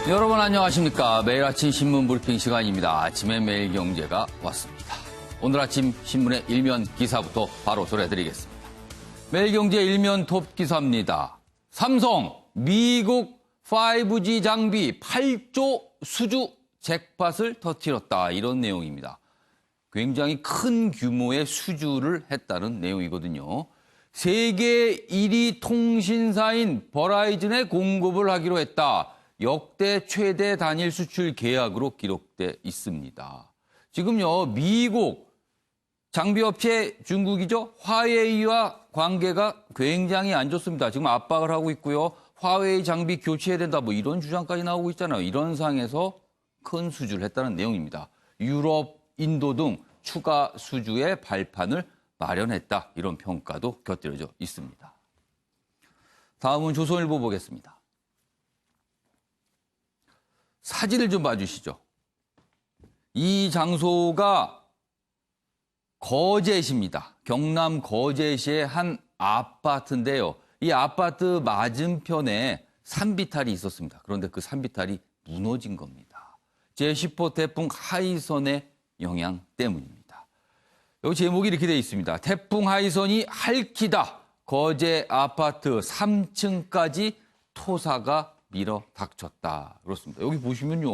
여러분 안녕하십니까. 매일 아침 신문 브리핑 시간입니다. 아침에 매일경제가 왔습니다. 오늘 아침 신문의 일면 기사부터 바로 전해드리겠습니다. 매일경제 일면 톱 기사입니다. 삼성, 미국 5G 장비 8조 수주 잭팟을 터뜨렸다. 이런 내용입니다. 굉장히 큰 규모의 수주를 했다는 내용이거든요. 세계 1위 통신사인 버라이즌에 공급을 하기로 했다. 역대 최대 단일 수출 계약으로 기록돼 있습니다. 지금요, 미국 장비업체 중국이죠. 화웨이와 관계가 굉장히 안 좋습니다. 지금 압박을 하고 있고요. 화웨이 장비 교체해야 된다. 뭐 이런 주장까지 나오고 있잖아요. 이런 상황에서 큰 수주를 했다는 내용입니다. 유럽, 인도 등 추가 수주의 발판을 마련했다. 이런 평가도 곁들여져 있습니다. 다음은 조선일보 보겠습니다. 사진을 좀 봐주시죠. 이 장소가 거제시입니다. 경남 거제시의 한 아파트인데요. 이 아파트 맞은편에 산비탈이 있었습니다. 그런데 그 산비탈이 무너진 겁니다. 제10호 태풍 하이선의 영향 때문입니다. 여기 제목이 이렇게 되어 있습니다. 태풍 하이선이 핥히다. 거제 아파트 3층까지 토사가 밀어 닥쳤다. 그렇습니다. 여기 보시면요.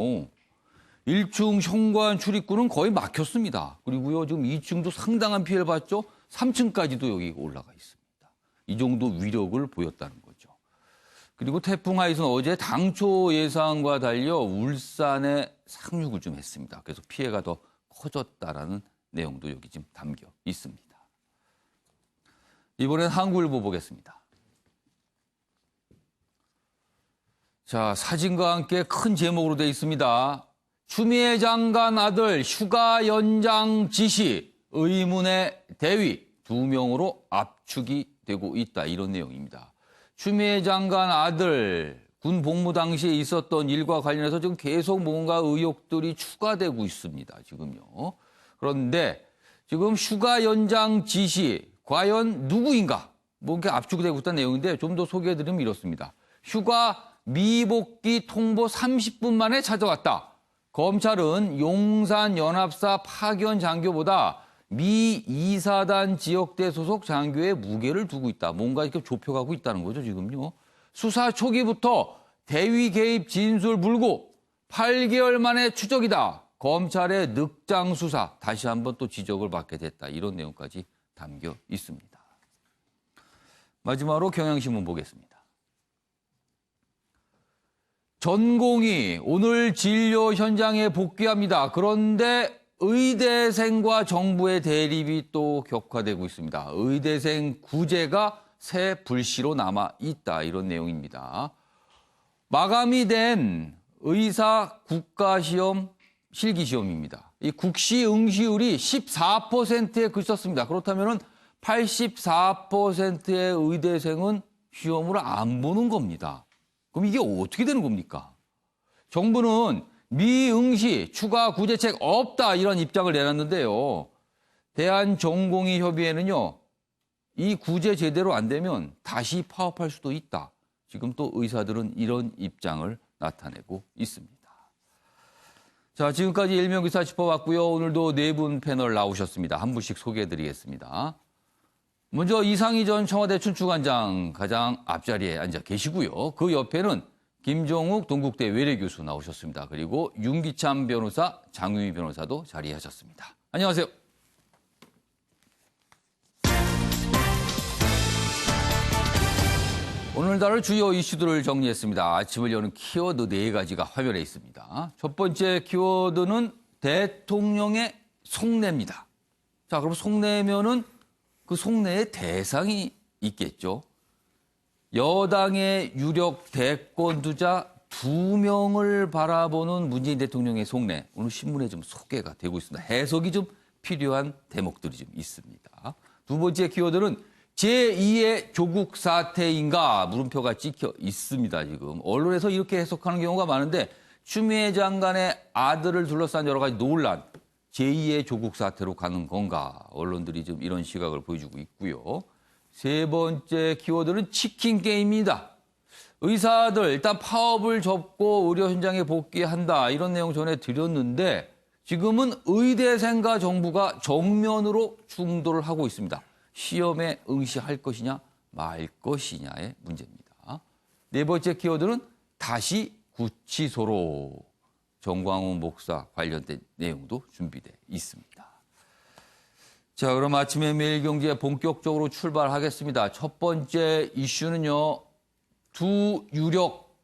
1층 현관 출입구는 거의 막혔습니다. 그리고요, 지금 2층도 상당한 피해를 봤죠. 3층까지도 여기 올라가 있습니다. 이 정도 위력을 보였다는 거죠. 그리고 태풍 하이선 어제 당초 예상과 달려 울산에 상륙을 좀 했습니다. 그래서 피해가 더 커졌다라는 내용도 여기 지금 담겨 있습니다. 이번엔 한국일보 보겠습니다. 자, 사진과 함께 큰 제목으로 되어 있습니다. 추미애 장관 아들 휴가 연장 지시, 의문의 대위 2명으로 압축이 되고 있다. 이런 내용입니다. 추미애 장관 아들 군 복무 당시에 있었던 일과 관련해서 지금 계속 뭔가 의혹들이 추가되고 있습니다. 지금요. 그런데 지금 휴가 연장 지시, 과연 누구인가? 뭔가 압축이 되고 있다는 내용인데 좀 더 소개해드리면 이렇습니다. 휴가 미복귀 통보 30분 만에 찾아왔다. 검찰은 용산 연합사 파견 장교보다 미 2사단 지역대 소속 장교에 무게를 두고 있다. 뭔가 이렇게 좁혀가고 있다는 거죠, 지금요. 수사 초기부터 대위 개입 진술 불구 8개월 만에 추적이다. 검찰의 늑장 수사 다시 한번 또 지적을 받게 됐다. 이런 내용까지 담겨 있습니다. 마지막으로 경향신문 보겠습니다. 전공이 오늘 진료 현장에 복귀합니다. 그런데 의대생과 정부의 대립이 또 격화되고 있습니다. 의대생 구제가 새 불씨로 남아 있다. 이런 내용입니다. 마감이 된 의사 국가시험 실기시험입니다. 이 국시 응시율이 14%에 그쳤습니다. 그렇다면 84%의 의대생은 시험을 안 보는 겁니다. 그럼 이게 어떻게 되는 겁니까? 정부는 미응시 추가 구제책 없다 이런 입장을 내놨는데요. 대한전공의협의회는요. 이 구제 제대로 안 되면 다시 파업할 수도 있다. 지금 또 의사들은 이런 입장을 나타내고 있습니다. 자, 지금까지 일면 기사 짚어봤고요. 오늘도 네 분 패널 나오셨습니다. 한 분씩 소개해드리겠습니다. 먼저 이상희 전 청와대 춘추관장 가장 앞자리에 앉아 계시고요. 그 옆에는 김종욱 동국대 외래교수 나오셨습니다. 그리고 윤기찬 변호사, 장유희 변호사도 자리하셨습니다. 안녕하세요. 오늘 다룰 주요 이슈들을 정리했습니다. 아침을 여는 키워드 4가지가 화면에 있습니다. 첫 번째 키워드는 대통령의 속내입니다. 자, 그럼 속내면은 그 속내에 대상이 있겠죠. 여당의 유력 대권주자 2명을 바라보는 문재인 대통령의 속내. 오늘 신문에 좀 소개가 되고 있습니다. 해석이 좀 필요한 대목들이 좀 있습니다. 두 번째 키워드는 제2의 조국 사태인가 물음표가 찍혀 있습니다. 지금 언론에서 이렇게 해석하는 경우가 많은데 추미애 장관의 아들을 둘러싼 여러 가지 논란. 제2의 조국 사태로 가는 건가? 언론들이 좀 이런 시각을 보여주고 있고요. 세 번째 키워드는 치킨 게임입니다. 의사들 일단 파업을 접고 의료 현장에 복귀한다. 이런 내용 전해드렸는데 지금은 의대생과 정부가 정면으로 충돌을 하고 있습니다. 시험에 응시할 것이냐 말 것이냐의 문제입니다. 네 번째 키워드는 다시 구치소로. 정광훈 목사 관련된 내용도 준비되어 있습니다. 자, 그럼 아침에 매일경제 본격적으로 출발하겠습니다. 첫 번째 이슈는요. 두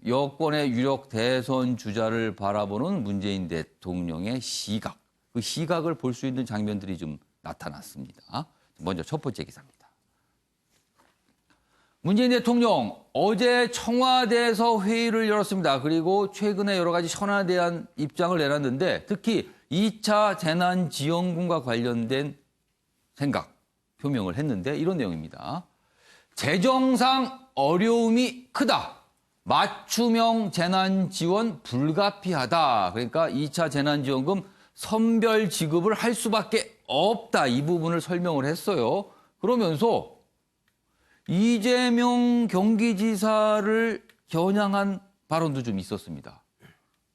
여권의 유력 대선 주자를 바라보는 문재인 대통령의 시각. 그 시각을 볼 수 있는 장면들이 좀 나타났습니다. 먼저 첫 번째 기사입니다. 문재인 대통령 어제 청와대에서 회의를 열었습니다. 그리고 최근에 여러 가지 현안에 대한 입장을 내놨는데 특히 2차 재난지원금과 관련된 생각 표명을 했는데 이런 내용입니다. 재정상 어려움이 크다. 맞춤형 재난지원 불가피하다. 그러니까 2차 재난지원금 선별 지급을 할 수밖에 없다. 이 부분을 설명을 했어요. 그러면서 이재명 경기지사를 겨냥한 발언도 좀 있었습니다.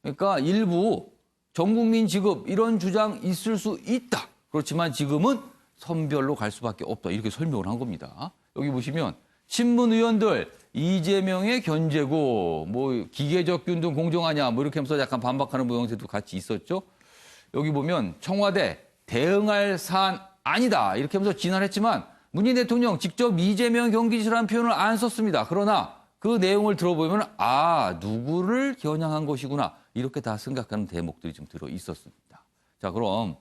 그러니까 일부 전국민 지급 이런 주장 있을 수 있다. 그렇지만 지금은 선별로 갈 수밖에 없다. 이렇게 설명을 한 겁니다. 여기 보시면 친문 의원들 이재명의 견제고 뭐 기계적 균등 공정하냐 뭐 이렇게 하면서 약간 반박하는 모양새도 같이 있었죠. 여기 보면 청와대 대응할 사안 아니다. 이렇게 하면서 진언했지만 문재인 대통령 직접 이재명 경기지사라는 표현을 안 썼습니다. 그러나 그 내용을 들어보면 누구를 겨냥한 것이구나. 이렇게 다 생각하는 대목들이 좀 들어 있었습니다. 자, 그럼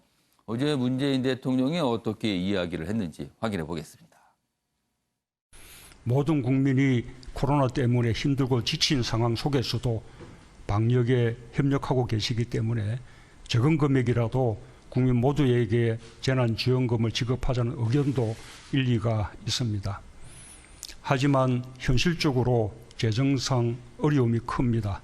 어제 문재인 대통령이 어떻게 이야기를 했는지 확인해 보겠습니다. 모든 국민이 코로나 때문에 힘들고 지친 상황 속에서도 방역에 협력하고 계시기 때문에 적은 금액이라도 국민 모두에게 재난지원금을 지급하자는 의견도 일리가 있습니다. 하지만 현실적으로 재정상 어려움이 큽니다.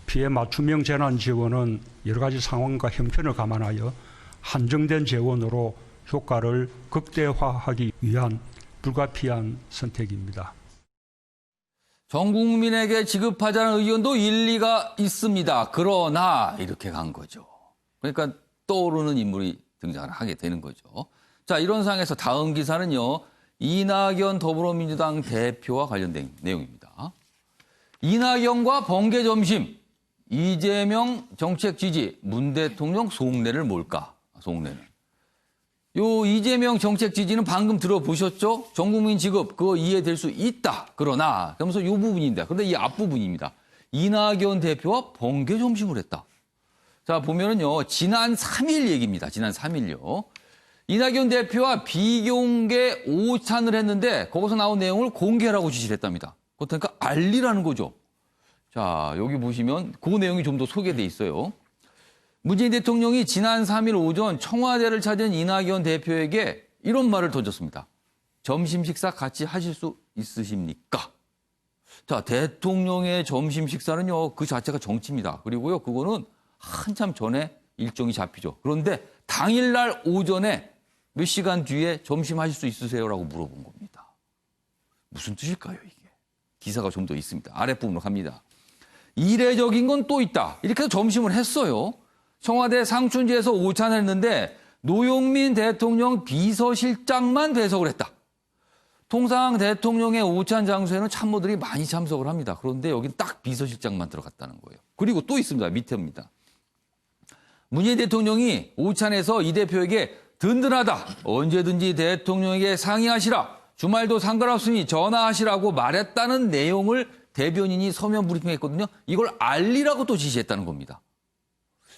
피해 맞춤형 재난지원은 여러 가지 상황과 형편을 감안하여 한정된 재원으로 효과를 극대화하기 위한 불가피한 선택입니다. 전 국민에게 지급하자는 의견도 일리가 있습니다. 그러나 이렇게 간 거죠. 그러니까 떠오르는 인물이 등장을 하게 되는 거죠. 자, 이런 상황에서 다음 기사는요. 이낙연 더불어민주당 대표와 관련된 내용입니다. 이낙연과 번개 점심, 이재명 정책 지지, 문 대통령 속내를 뭘까? 속내는. 요 이재명 정책 지지는 방금 들어보셨죠? 전국민 지급 그거 이해될 수 있다. 그러나 그러면서 요 부분입니다. 그런데 이 앞부분입니다. 이낙연 대표와 번개 점심을 했다. 자, 보면은요, 지난 3일 얘기입니다. 지난 3일요. 이낙연 대표와 비공개 오찬을 했는데, 거기서 나온 내용을 공개라고 지시를 했답니다. 그러니까 알리라는 거죠. 자, 여기 보시면 그 내용이 좀 더 소개돼 있어요. 문재인 대통령이 지난 3일 오전 청와대를 찾은 이낙연 대표에게 이런 말을 던졌습니다. 점심 식사 같이 하실 수 있으십니까? 자, 대통령의 점심 식사는요, 그 자체가 정치입니다. 그리고요, 그거는 한참 전에 일정이 잡히죠. 그런데 당일날 오전에 몇 시간 뒤에 점심하실 수 있으세요라고 물어본 겁니다. 무슨 뜻일까요, 이게? 기사가 좀 더 있습니다. 아랫부분으로 갑니다. 이례적인 건 또 있다. 이렇게 해서 점심을 했어요. 청와대 상춘지에서 오찬을 했는데 노영민 대통령 비서실장만 배석을 했다. 통상 대통령의 오찬 장소에는 참모들이 많이 참석을 합니다. 그런데 여긴 딱 비서실장만 들어갔다는 거예요. 그리고 또 있습니다. 밑에입니다. 문재인 대통령이 오찬에서 이 대표에게 든든하다. 언제든지 대통령에게 상의하시라. 주말도 상관없으니 전화하시라고 말했다는 내용을 대변인이 서면 브리핑했거든요. 이걸 알리라고 또 지시했다는 겁니다.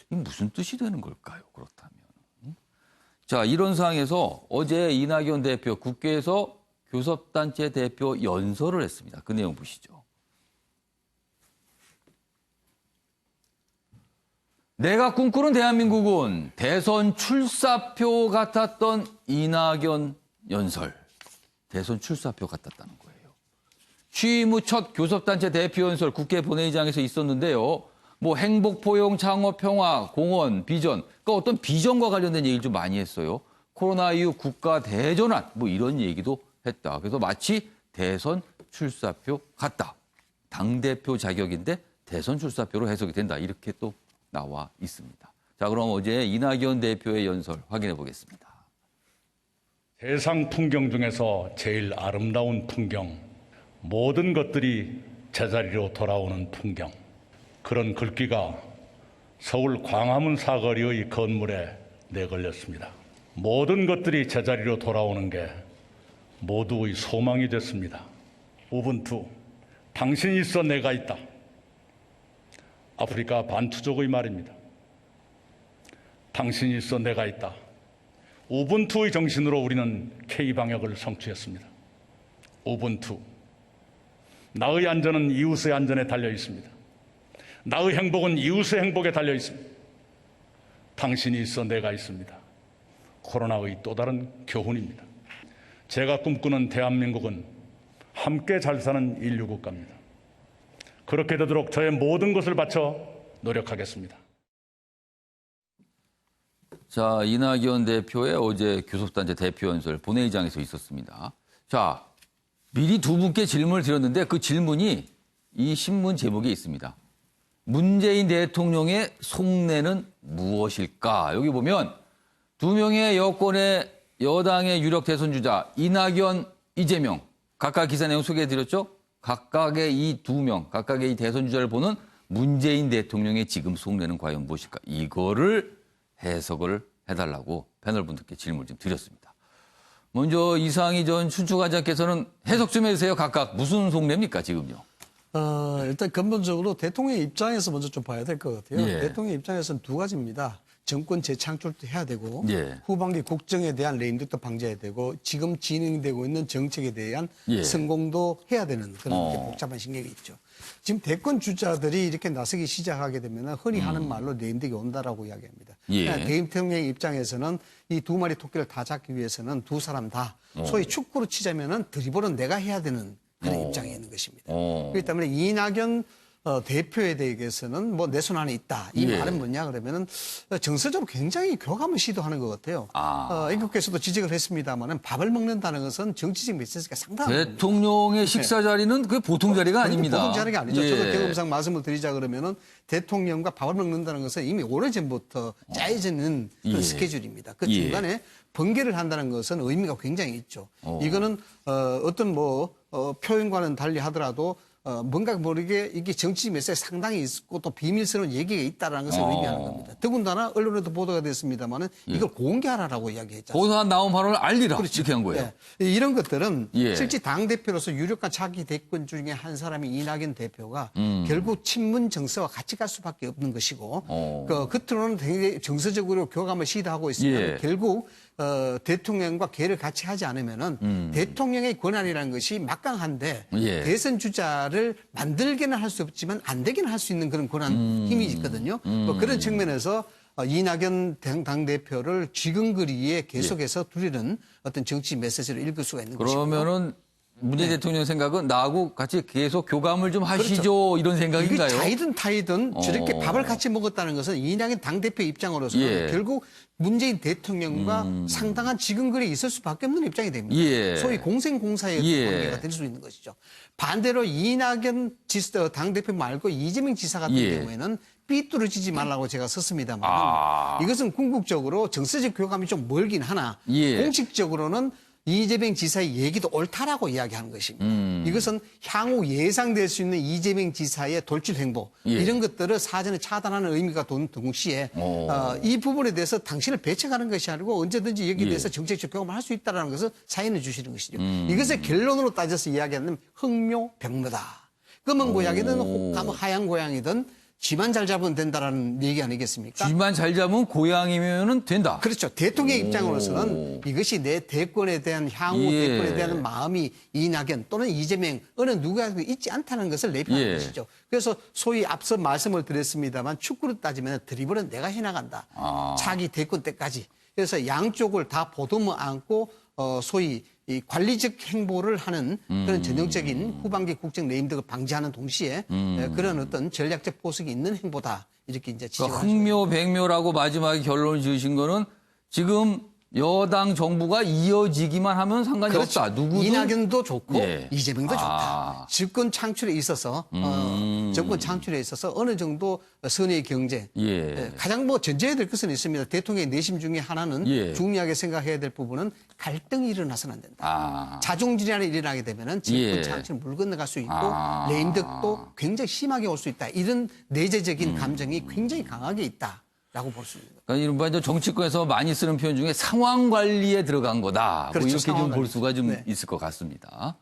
이게 무슨 뜻이 되는 걸까요? 그렇다면. 자, 이런 상황에서 어제 이낙연 대표 국회에서 교섭단체 대표 연설을 했습니다. 그 내용 보시죠. 내가 꿈꾸는 대한민국은 대선 출사표 같았던 이낙연 연설. 대선 출사표 같았다는 거예요. 취임 후 첫 교섭단체 대표 연설 국회 본회의장에서 있었는데요. 뭐 행복, 포용, 창업, 평화, 공헌, 비전. 그러니까 어떤 비전과 관련된 얘기를 좀 많이 했어요. 코로나 이후 국가 대전환 뭐 이런 얘기도 했다. 그래서 마치 대선 출사표 같다. 당대표 자격인데 대선 출사표로 해석이 된다. 이렇게 또 나와 있습니다. 자, 그럼 어제 이낙연 대표의 연설 확인해 보겠습니다. 세상 풍경 중에서 제일 아름다운 풍경, 모든 것들이 제자리로 돌아오는 풍경. 그런 글귀가 서울 광화문 사거리의 건물에 내걸렸습니다. 모든 것들이 제자리로 돌아오는 게 모두의 소망이 됐습니다. 우분투, 당신이 있어 내가 있다. 아프리카 반투족의 말입니다. 당신이 있어 내가 있다. 우분투의 정신으로 우리는 K방역을 성취했습니다. 우분투. 나의 안전은 이웃의 안전에 달려 있습니다. 나의 행복은 이웃의 행복에 달려 있습니다. 당신이 있어 내가 있습니다. 코로나의 또 다른 교훈입니다. 제가 꿈꾸는 대한민국은 함께 잘 사는 인류 국가입니다. 그렇게 되도록 저의 모든 것을 바쳐 노력하겠습니다. 자, 이낙연 대표의 어제 교섭단체 대표 연설 본회의장에서 있었습니다. 자, 미리 두 분께 질문을 드렸는데 그 질문이 이 신문 제목에 있습니다. 문재인 대통령의 속내는 무엇일까? 여기 보면 두 명의 여권의 여당의 유력 대선 주자 이낙연, 이재명 각각 기사 내용 소개해드렸죠? 각각의 이 두 명, 각각의 이 대선 주자를 보는 문재인 대통령의 지금 속내는 과연 무엇일까? 이거를 해석을 해달라고 패널 분들께 질문을 좀 드렸습니다. 먼저 이상희 전 춘추관장께서는 해석 좀 해주세요. 각각 무슨 속내입니까, 지금요? 일단 근본적으로 대통령의 입장에서 먼저 좀 봐야 될 것 같아요. 예. 대통령의 입장에서는 두 가지입니다. 정권 재창출도 해야 되고 예. 후반기 국정에 대한 레임덕도 방지해야 되고 지금 진행되고 있는 정책에 대한 예. 성공도 해야 되는 그런 복잡한 신경이 있죠. 지금 대권 주자들이 이렇게 나서기 시작하게 되면 흔히 하는 말로 레임덕이 온다라고 이야기합니다. 예. 그러니까 대통령의 입장에서는 이 두 마리 토끼를 다 잡기 위해서는 두 사람 다 소위 축구로 치자면은 드리블은 내가 해야 되는 그런 입장에 있는 것입니다. 그렇기 때문에 이낙연 대표에 대해서는 뭐 내 손 안에 있다. 이 예. 말은 뭐냐 그러면은 정서적으로 굉장히 교감을 시도하는 것 같아요. 임국께서도 지적을 했습니다만은 밥을 먹는다는 것은 정치적 메시지가 상당한 겁니다. 대통령의 식사 자리는 그게 보통 자리가 아닙니다. 보통 자리가 아니죠. 예. 저도 경험상 말씀을 드리자 그러면은 대통령과 밥을 먹는다는 것은 이미 오래전부터 짜여져 있는 그런 예. 스케줄입니다. 그 예. 중간에 번개를 한다는 것은 의미가 굉장히 있죠. 이거는 어떤 표현과는 달리 하더라도 뭔가 모르게 이게 정치 메시지가 상당히 있고 또 비밀스러운 얘기가 있다는 것을 의미하는 겁니다. 더군다나 언론에도 보도가 됐습니다만은 이걸 공개하라라고 이야기했죠. 고소한 나온 발언을 알리라. 이렇게 한 거예요. 네. 이런 것들은 예. 실제 당대표로서 유력한 차기 대권 중에 한 사람이 이낙연 대표가 결국 친문 정서와 같이 갈 수밖에 없는 것이고 겉으로는 굉장히 정서적으로 교감을 시도하고 있으면 예. 결국 대통령과 계를 같이 하지 않으면은 대통령의 권한이라는 것이 막강한데 예. 대선 주자를 만들기는 할 수 없지만 안 되기는 할 수 있는 그런 권한 힘이 있거든요. 그런 측면에서 이낙연 당대표를 쥐근거리에 계속해서 두리는 어떤 정치 메시지를 읽을 수가 있는 것이고. 그러면은 문재인 대통령 생각은 나하고 같이 계속 교감을 좀 하시죠. 이런 생각인가요? 이게 자이든 타이든 저렇게 밥을 같이 먹었다는 것은 이낙연 당대표 입장으로서는 예. 결국 문재인 대통령과 상당한 지근거리 있을 수밖에 없는 입장이 됩니다. 예. 소위 공생공사의 예. 관계가 될 수 있는 것이죠. 반대로 이낙연 당대표 말고 이재명 지사 같은 예. 경우에는 삐뚤어지지 말라고 제가 썼습니다만 이것은 궁극적으로 정서적 교감이 좀 멀긴 하나 예. 공식적으로는 이재명 지사의 얘기도 옳다라고 이야기하는 것입니다. 이것은 향후 예상될 수 있는 이재명 지사의 돌출 행보 예. 이런 것들을 사전에 차단하는 의미가 돈 동시에 이 부분에 대해서 당신을 배척하는 것이 아니고 언제든지 여기에 대해서 정책적 경험을 할 수 있다는 것을 사인해 주시는 것이죠. 이것을 결론으로 따져서 이야기하는 흥묘병묘다. 검은 고양이든 하얀 고양이든 쥐만 잘 잡으면 된다라는 얘기 아니겠습니까? 쥐만 잘 잡으면 고양이면은 된다. 그렇죠. 대통령 입장으로서는 이것이 내 대권에 대한 향후 예. 대권에 대한 마음이 이낙연 또는 이재명 어느 누구에도 있지 않다는 것을 내비하는 예. 것이죠. 그래서 소위 앞서 말씀을 드렸습니다만 축구로 따지면 드리블은 내가 해나간다. 차기 대권 때까지. 그래서 양쪽을 다 보듬어 안고 소위 이 관리적 행보를 하는 그런 전형적인 후반기 국정 레임덕을 방지하는 동시에 그런 어떤 전략적 포석이 있는 행보다 이렇게 이제 지적을 그러니까 흥묘백묘라고 마지막에 결론을 지으신 거는 지금 여당 정부가 이어지기만 하면 상관이 없다. 누구도 이낙연도 좋고 예. 이재명도 아. 좋다. 집권 창출에 있어서 정권 창출에 있어서 어느 정도 선의 경제 예. 가장 뭐 전제해야 될 것은 있습니다. 대통령의 내심 중에 하나는 예. 중요하게 생각해야 될 부분은 갈등이 일어나서는 안 된다. 아. 자중질환이 일어나게 되면은 집권 예. 창출 물 건너갈 수 있고 아. 레임덕도 굉장히 심하게 올 수 있다. 이런 내재적인 감정이 굉장히 강하게 있다라고 볼 수 있습니다. 그러니까 이른바 이제 정치권에서 많이 쓰는 표현 중에 상황 관리에 들어간 거다. 그렇죠, 뭐 이렇게 상황 좀 볼 관리. 수가 좀 네. 있을 것 같습니다.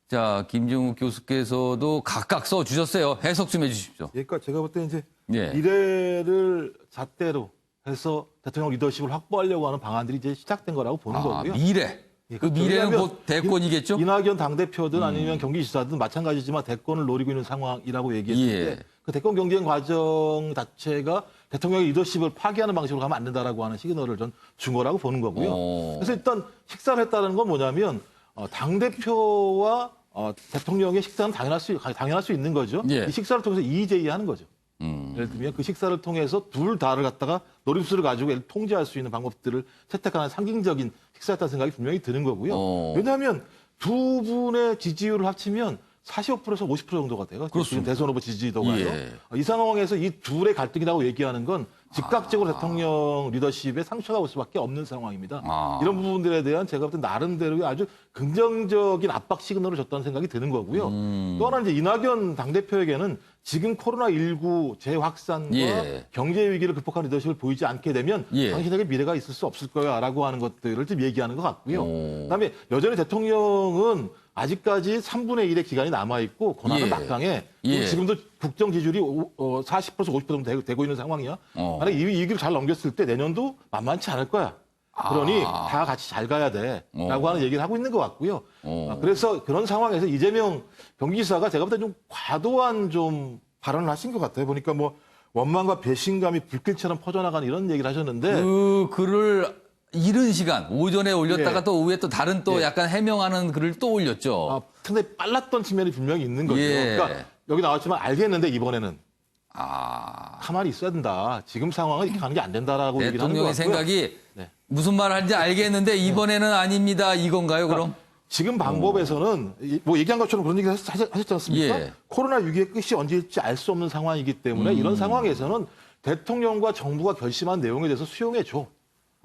자, 김정욱 교수께서도 각각 써 주셨어요. 해석 좀 해주십시오. 그러니까 제가 볼 때 이제 예. 미래를 잣대로 해서 대통령 리더십을 확보하려고 하는 방안들이 이제 시작된 거라고 보는 아, 거고요. 미래. 예, 그 미래는 왜냐하면 곧 대권이겠죠? 이낙연 당대표든 아니면 경기지사든 마찬가지지만 대권을 노리고 있는 상황이라고 얘기했을 예. 때 그 대권 경쟁 과정 자체가 대통령의 리더십을 파괴하는 방식으로 가면 안 된다라고 하는 시그널을 전 준 거라고 보는 거고요. 그래서 일단 식사를 했다는 건 뭐냐면 당대표와 대통령의 식사는 당연할 수 있는 거죠. 예. 이 식사를 통해서 이의제의하는 거죠. 예를 들면 그 식사를 통해서 둘 다를 갖다가 노림수를 가지고 통제할 수 있는 방법들을 채택하는 상징적인 식사였다는 생각이 분명히 드는 거고요. 왜냐하면 두 분의 지지율을 합치면 45%에서 50% 정도가 돼요. 지금 대선 후보 지지도가요. 예. 이 상황에서 이 둘의 갈등이라고 얘기하는 건 즉각적으로 대통령 리더십에 상처가 올 수밖에 없는 상황입니다. 이런 부분들에 대한 제가 볼 때 나름대로의 아주 긍정적인 압박 시그널을 줬다는 생각이 드는 거고요. 또 하나 이제 이낙연 당대표에게는 지금 코로나19 재확산과 예. 경제 위기를 극복한 리더십을 보이지 않게 되면 예. 당신에게 미래가 있을 수 없을 거야라고 하는 것들을 좀 얘기하는 것 같고요. 그다음에 여전히 대통령은 아직까지 3분의 1의 기간이 남아있고 권한은 예. 막강해. 예. 지금도 국정 지지율이 40%에서 50% 정도 되고 있는 상황이야. 만약 이 위기를 잘 넘겼을 때 내년도 만만치 않을 거야. 그러니 다 같이 잘 가야 돼. 라고 하는 얘기를 하고 있는 것 같고요. 그래서 그런 상황에서 이재명 경기지사가 제가 볼 때 좀 과도한 좀 발언을 하신 것 같아요. 보니까 뭐 원망과 배신감이 불길처럼 퍼져나가는 이런 얘기를 하셨는데 그 글을 이른 시간, 오전에 올렸다가 예. 또 오후에 또 다른 또 예. 약간 해명하는 글을 또 올렸죠. 상당히 빨랐던 측면이 분명히 있는 거죠. 예. 그러니까 여기 나왔지만 알겠는데 이번에는 아. 가만히 있어야 된다. 지금 상황은 이렇게 가는 게 안 된다라고 얘기를 하는 것 대통령의 같고요. 생각이 네. 무슨 말 하는지 알겠는데 이번에는 아닙니다. 이건가요, 그럼? 지금 방법에서는 뭐 얘기한 것처럼 그런 얘기 하셨지 않습니까? 예. 코로나 위기의 끝이 언제일지 알 수 없는 상황이기 때문에 이런 상황에서는 대통령과 정부가 결심한 내용에 대해서 수용해 줘.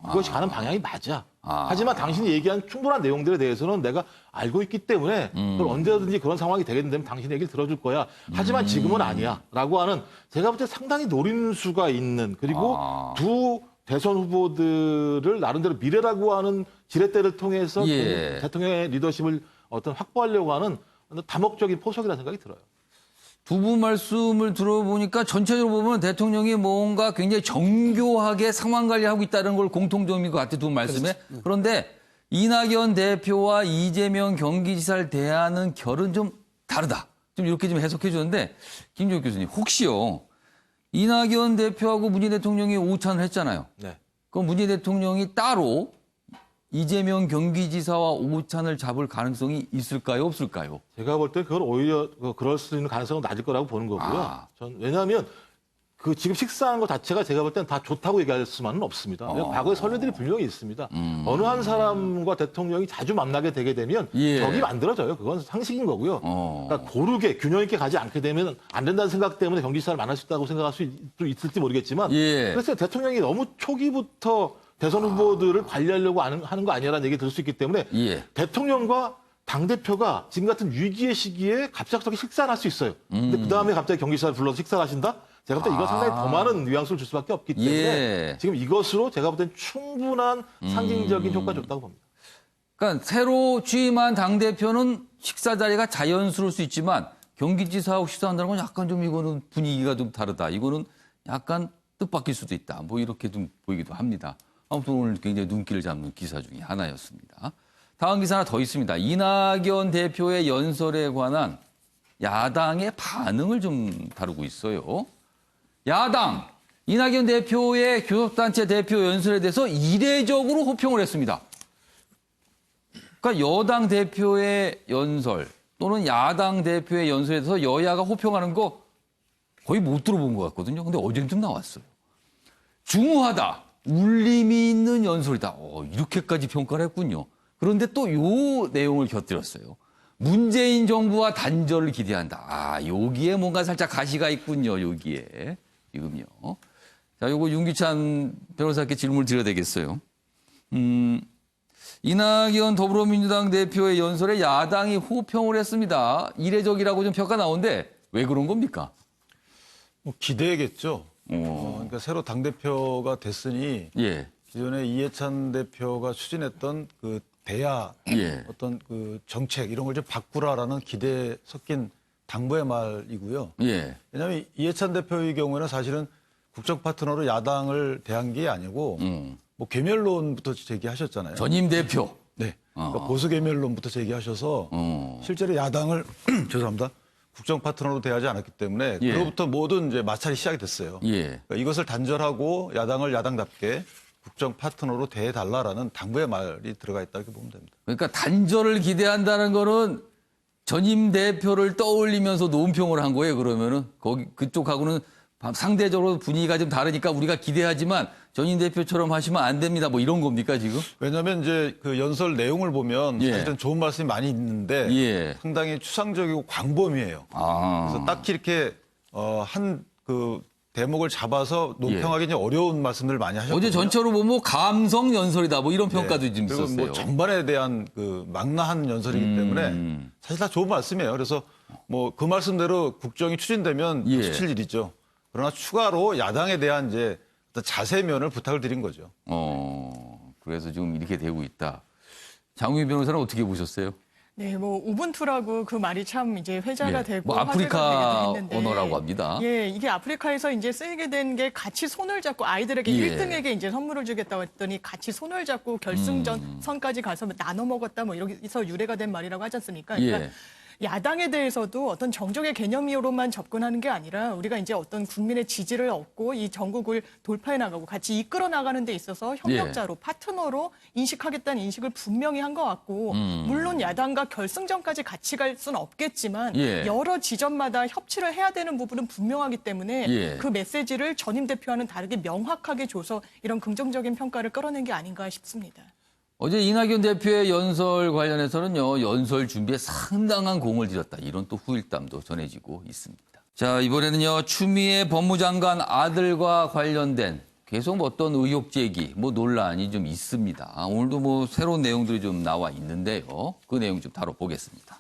그것이 가는 방향이 맞아. 하지만 당신이 얘기한 충분한 내용들에 대해서는 내가 알고 있기 때문에 그걸 언제든지 그런 상황이 되게 되면 당신 얘기를 들어줄 거야. 하지만 지금은 아니야. 라고 하는 제가 볼 때 상당히 노림수가 있는 그리고 두 대선 후보들을 나름대로 미래라고 하는 지렛대를 통해서 예. 대통령의 리더십을 어떤 확보하려고 하는 다목적인 포석이라는 생각이 들어요. 두 분 말씀을 들어보니까 전체적으로 보면 대통령이 뭔가 굉장히 정교하게 상황 관리하고 있다는 걸 공통점인 것 같아요. 두 분 말씀에. 그런데 이낙연 대표와 이재명 경기지사를 대하는 결은 좀 다르다. 좀 이렇게 좀 해석해 주는데 김종욱 교수님 혹시요. 이낙연 대표하고 문재인 대통령이 오찬을 했잖아요. 네. 그럼 문재인 대통령이 따로 이재명 경기지사와 오찬을 잡을 가능성이 있을까요? 없을까요? 제가 볼 때 그걸 오히려 그럴 수 있는 가능성은 낮을 거라고 보는 거고요. 왜냐하면 그 지금 식사하는 것 자체가 제가 볼 때는 다 좋다고 얘기할 수만은 없습니다. 과거에 선례들이 분명히 있습니다. 어느 한 사람과 대통령이 자주 만나게 되게 되면 예. 적이 만들어져요. 그건 상식인 거고요. 그러니까 고르게 균형 있게 가지 않게 되면 안 된다는 생각 때문에 경기지사를 만날 수 있다고 생각할 수도 있을지 모르겠지만 예. 그래서 대통령이 너무 초기부터 대선 후보들을 관리하려고 하는 거 아니냐라는 얘기 들을 수 있기 때문에 예. 대통령과 당대표가 지금 같은 위기의 시기에 갑작스럽게 식사를 할 수 있어요. 근데 그 다음에 갑자기 경기지사를 불러서 식사를 하신다? 제가 볼 때 이건 상당히 더 많은 뉘앙스를 줄 수밖에 없기 때문에 예. 지금 이것으로 제가 볼 땐 충분한 상징적인 효과가 줬다고 봅니다. 그러니까 새로 취임한 당대표는 식사 자리가 자연스러울 수 있지만 경기지사하고 식사한다는 건 약간 좀 이거는 분위기가 좀 다르다. 이거는 약간 뜻밖일 수도 있다. 뭐 이렇게 좀 보이기도 합니다. 아무튼 오늘 굉장히 눈길을 잡는 기사 중에 하나였습니다. 다음 기사 하나 더 있습니다. 이낙연 대표의 연설에 관한 야당의 반응을 좀 다루고 있어요. 야당, 이낙연 대표의 교섭단체 대표 연설에 대해서 이례적으로 호평을 했습니다. 그러니까 여당 대표의 연설 또는 야당 대표의 연설에 대해서 여야가 호평하는 거 거의 못 들어본 것 같거든요. 근데 어제 좀 나왔어요. 중후하다. 울림이 있는 연설이다. 이렇게까지 평가를 했군요. 그런데 또 요 내용을 곁들였어요. 문재인 정부와 단절을 기대한다. 여기에 뭔가 살짝 가시가 있군요. 여기에. 지금요. 자, 요거 윤기찬 변호사께 질문을 드려야 되겠어요. 이낙연 더불어민주당 대표의 연설에 야당이 호평을 했습니다. 이례적이라고 좀 평가 나오는데 왜 그런 겁니까? 뭐 기대겠죠. 그러니까 새로 당대표가 됐으니 예. 기존에 이해찬 대표가 추진했던 그 대야 예. 어떤 그 정책 이런 걸 좀 바꾸라라는 기대 섞인 당부의 말이고요. 예. 왜냐하면 이해찬 대표의 경우에는 사실은 국정 파트너로 야당을 대한 게 아니고 뭐 괴멸론부터 제기하셨잖아요. 전임 대표. 네. 그러니까 보수 괴멸론부터 제기하셔서 실제로 야당을 죄송합니다. 국정 파트너로 대하지 않았기 때문에 예. 그로부터 모든 이제 마찰이 시작이 됐어요. 예. 그러니까 이것을 단절하고 야당을 야당답게 국정 파트너로 대해달라라는 당부의 말이 들어가 있다 이렇게 보면 됩니다. 그러니까 단절을 기대한다는 거는 전임 대표를 떠올리면서 논평을 한 거예요. 그러면은 거기 그쪽하고는 상대적으로 분위기가 좀 다르니까 우리가 기대하지만 전임 대표처럼 하시면 안 됩니다. 뭐 이런 겁니까 지금? 왜냐하면 이제 그 연설 내용을 보면 예. 사실은 좋은 말씀이 많이 있는데 예. 상당히 추상적이고 광범위해요. 그래서 딱히 이렇게 한 그 대목을 잡아서 논평하기 는 어려운 말씀들을 많이 하셨거든요. 어제 전체로 보면 감성 연설이다. 뭐 이런 평가도 네. 좀 그리고 있었어요. 뭐 전반에 대한 그 망라한 연설이기 때문에 사실 다 좋은 말씀이에요. 그래서 뭐 그 말씀대로 국정이 추진되면 예. 박수칠 일이죠. 그러나 추가로 야당에 대한 이제 어떤 자세면을 부탁을 드린 거죠. 그래서 지금 이렇게 되고 있다. 장우희 변호사는 어떻게 보셨어요? 네, 뭐 우분투라고 그 말이 참 이제 회자가 예. 되고 뭐 아프리카 화제가 되기도 했는데, 언어라고 합니다. 예, 이게 아프리카에서 이제 쓰이게 된 게 같이 손을 잡고 아이들에게 예. 1등에게 이제 선물을 주겠다고 했더니 같이 손을 잡고 결승전 선까지 가서 나눠 먹었다 뭐 이러면서 유래가 된 말이라고 하지 않습니까? 그러니까 예. 야당에 대해서도 어떤 정적의 개념으로만 접근하는 게 아니라 우리가 이제 어떤 국민의 지지를 얻고 이 전국을 돌파해 나가고 같이 이끌어 나가는 데 있어서 협력자로 파트너로 인식하겠다는 인식을 분명히 한 것 같고 물론 야당과 결승전까지 같이 갈 수는 없겠지만 예. 여러 지점마다 협치를 해야 되는 부분은 분명하기 때문에 예. 그 메시지를 전임 대표와는 다르게 명확하게 줘서 이런 긍정적인 평가를 끌어낸 게 아닌가 싶습니다. 어제 이낙연 대표의 연설 관련해서는요, 연설 준비에 상당한 공을 들였다. 이런 또 후일담도 전해지고 있습니다. 자, 이번에는요, 추미애 법무장관 아들과 관련된 계속 어떤 의혹 제기, 논란이 좀 있습니다. 오늘도 새로운 내용들이 좀 나와 있는데요. 그 내용 좀 다뤄보겠습니다.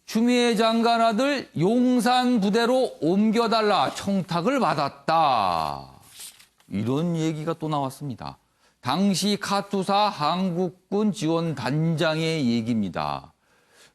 추미애 장관 아들 용산 부대로 옮겨달라 청탁을 받았다. 이런 얘기가 또 나왔습니다. 당시 카투사 한국군 지원단장의 얘기입니다.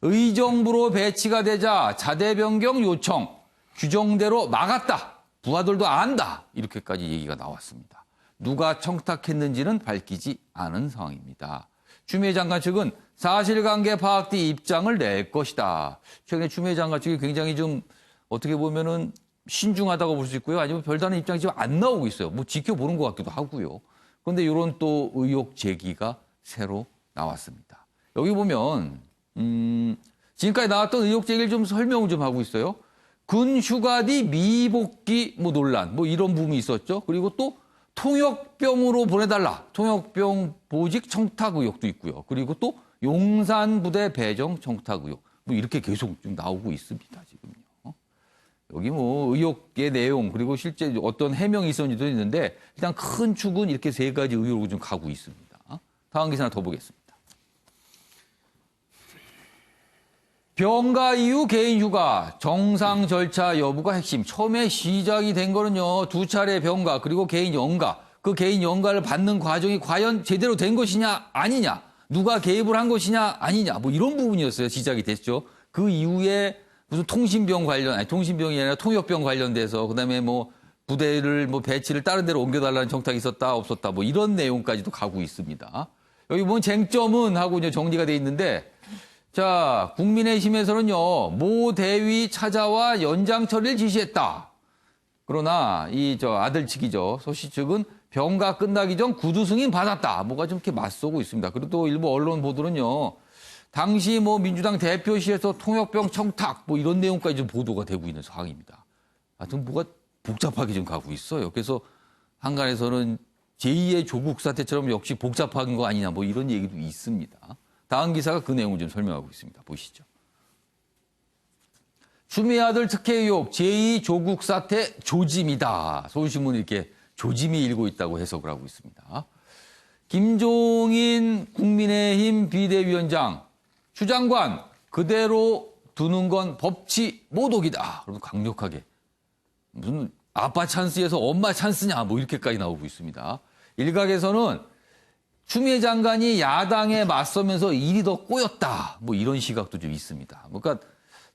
의정부로 배치가 되자 자대 변경 요청, 규정대로 막았다. 부하들도 안다. 이렇게까지 얘기가 나왔습니다. 누가 청탁했는지는 밝히지 않은 상황입니다. 추미애 장관 측은 사실관계 파악 뒤 입장을 낼 것이다. 최근에 추미애 장관 측이 굉장히 좀 어떻게 보면은 신중하다고 볼 수 있고요. 아니면 별다른 입장이 지금 안 나오고 있어요. 지켜보는 것 같기도 하고요. 그런데 이런 또 의혹 제기가 새로 나왔습니다. 여기 보면 지금까지 나왔던 의혹 제기를 좀 설명을 좀 하고 있어요. 군 휴가 뒤 미복귀 논란 이런 부분이 있었죠. 그리고 또 통역병으로 보내달라. 통역병 보직 청탁 의혹도 있고요. 그리고 또 용산 부대 배정 청탁 의혹 이렇게 계속 좀 나오고 있습니다. 지금요. 여기 의혹의 내용 그리고 실제 어떤 해명이 있었는지도 있는데 일단 큰 축은 이렇게 세 가지 의혹으로 좀 가고 있습니다. 다음 기사 하나 더 보겠습니다. 병가 이후 개인 휴가 정상 절차 여부가 핵심. 처음에 시작이 된 거는요. 2차례 병가 그리고 개인 연가. 그 개인 연가를 받는 과정이 과연 제대로 된 것이냐 아니냐. 누가 개입을 한 것이냐 아니냐. 이런 부분이었어요. 시작이 됐죠. 그 이후에 무슨 통신병이 아니라 통역병 관련돼서 그다음에 부대를 배치를 다른 데로 옮겨달라는 청탁이 있었다 없었다 이런 내용까지도 가고 있습니다. 여기 보면 쟁점은 하고 이제 정리가 돼 있는데 자 국민의힘에서는요 모 대위 찾아와 연장 처리를 지시했다. 그러나 아들 측이죠 소씨 측은 병가 끝나기 전 구두 승인 받았다. 뭐가 좀 이렇게 맞서고 있습니다. 그리고 또 일부 언론 보도는요. 당시 민주당 대표실에서 통역병 청탁 이런 내용까지 좀 보도가 되고 있는 상황입니다. 하여튼 뭐가 복잡하게 좀 가고 있어요. 그래서 한간에서는 제2의 조국 사태처럼 역시 복잡한 거 아니냐 뭐 이런 얘기도 있습니다. 다음 기사가 그 내용을 좀 설명하고 있습니다. 보시죠. 추미애 아들 특혜 의혹 제2 조국 사태 조짐이다. 서울신문이 이렇게 조짐이 일고 있다고 해석을 하고 있습니다. 김종인 국민의힘 비대위원장 추 장관 그대로 두는 건 법치 모독이다. 그러면 강력하게 무슨 아빠 찬스에서 엄마 찬스냐 뭐 이렇게까지 나오고 있습니다. 일각에서는 추미애 장관이 야당에 맞서면서 일이 더 꼬였다. 뭐 이런 시각도 좀 있습니다. 그러니까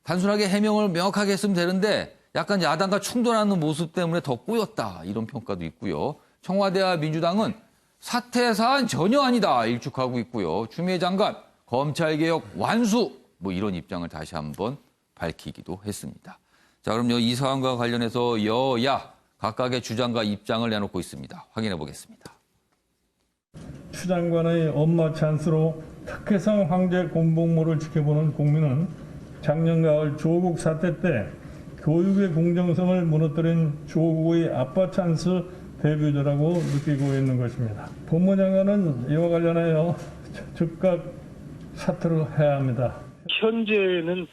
단순하게 해명을 명확하게 했으면 되는데 약간 야당과 충돌하는 모습 때문에 더 꼬였다. 이런 평가도 있고요. 청와대와 민주당은 사태 사안 전혀 아니다. 일축하고 있고요. 추미애 장관 검찰개혁 완수 뭐 이런 입장을 다시 한번 밝히기도 했습니다. 자, 그럼요. 이 사안과 관련해서 여야 각각의 주장과 입장을 내놓고 있습니다. 확인해 보겠습니다. 추 장관의 엄마 찬스로 특혜성 황제 공복모를 지켜보는 국민은 작년 가을 조국 사태 때 교육의 공정성을 무너뜨린 조국의 아빠 찬스 대표자라고 느끼고 있는 것입니다. 법무장관은 이와 관련하여 즉각 사퇴를 해야 합니다. 현재는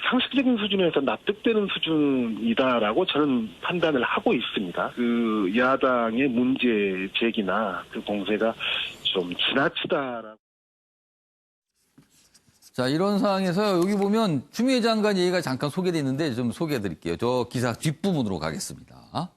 상식적인 수준에서 납득되는 수준이다라고 저는 판단을 하고 있습니다. 그 야당의 문제 제기나 그 공세가 좀 지나치다라고. 자, 이런 상황에서 여기 보면 추미애 장관 얘기가 잠깐 소개되어 있는데 좀 소개해 드릴게요. 저 기사 뒷부분으로 가겠습니다.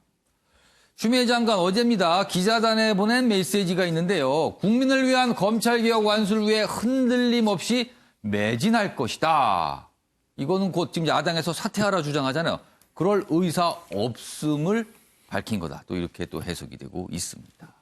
추미애 장관 어제입니다. 기자단에 보낸 메시지가 있는데요. 국민을 위한 검찰개혁 완수를 위해 흔들림 없이 매진할 것이다. 이거는 곧 지금 야당에서 사퇴하라 주장하잖아요. 그럴 의사 없음을 밝힌 거다. 또 이렇게 또 해석이 되고 있습니다.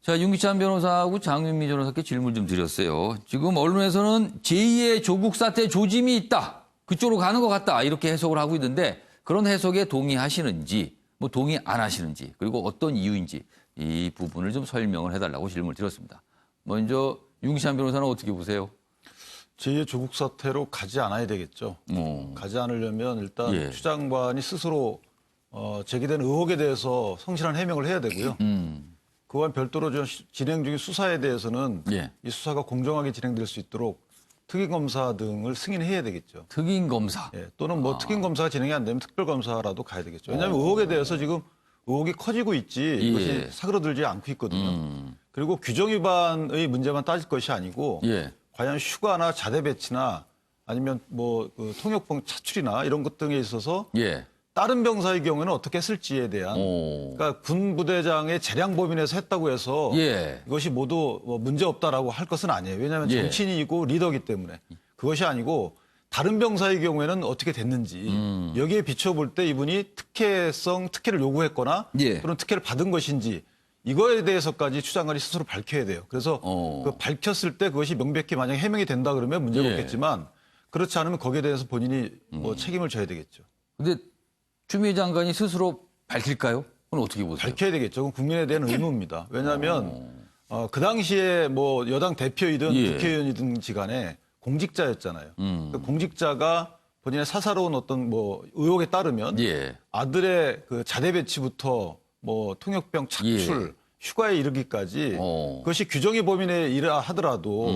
자, 윤기찬 변호사하고 장윤미 변호사께 질문 좀 드렸어요. 지금 언론에서는 제2의 조국 사태 조짐이 있다. 그쪽으로 가는 것 같다. 이렇게 해석을 하고 있는데 그런 해석에 동의하시는지 뭐 동의 안 하시는지 그리고 어떤 이유인지 이 부분을 좀 설명을 해달라고 질문을 드렸습니다. 먼저 윤기찬 변호사는 어떻게 보세요? 제2의 조국 사태로 가지 않아야 되겠죠. 가지 않으려면 일단 예. 추 장관이 스스로 제기된 의혹에 대해서 성실한 해명을 해야 되고요. 그와 별도로 진행 중인 수사에 대해서는 예. 이 수사가 공정하게 진행될 수 있도록 특임검사 등을 승인해야 되겠죠. 특임검사. 예, 또는 뭐 특임검사가 진행이 안 되면 특별검사라도 가야 되겠죠. 왜냐하면 의혹에 대해서 지금 의혹이 커지고 있지 이것이 사그러들지 않고 있거든요. 그리고 규정 위반의 문제만 따질 것이 아니고 예. 과연 휴가나 자대 배치나 아니면 뭐 그 통역병 차출이나 이런 것 등에 있어서 예. 다른 병사의 경우에는 어떻게 했을지에 대한 그러니까 군 부대장의 재량 범인에서 했다고 해서 예. 이것이 모두 뭐 문제 없다라고 할 것은 아니에요. 왜냐하면 예. 정치인이고 리더이기 때문에 그것이 아니고 다른 병사의 경우에는 어떻게 됐는지 여기에 비춰볼 때 이분이 특혜를 요구했거나 예. 또는 특혜를 받은 것인지 이거에 대해서까지 추 장관이 스스로 밝혀야 돼요. 그래서 그 밝혔을 때 그것이 명백히 만약에 해명이 된다 그러면 문제가 예. 없겠지만 그렇지 않으면 거기에 대해서 본인이 뭐 책임을 져야 되겠죠. 근데 추미애 장관이 스스로 밝힐까요? 그건 어떻게 보세요? 밝혀야 되겠죠. 그건 국민에 대한 의무입니다. 왜냐하면 그 당시에 뭐 여당 대표이든 예. 국회의원이든 지간에 공직자였잖아요. 그 공직자가 본인의 사사로운 어떤 뭐 의혹에 따르면 예. 아들의 그 자대 배치부터 뭐 통역병 착출, 휴가에 이르기까지 그것이 규정의 범위내 일을 하더라도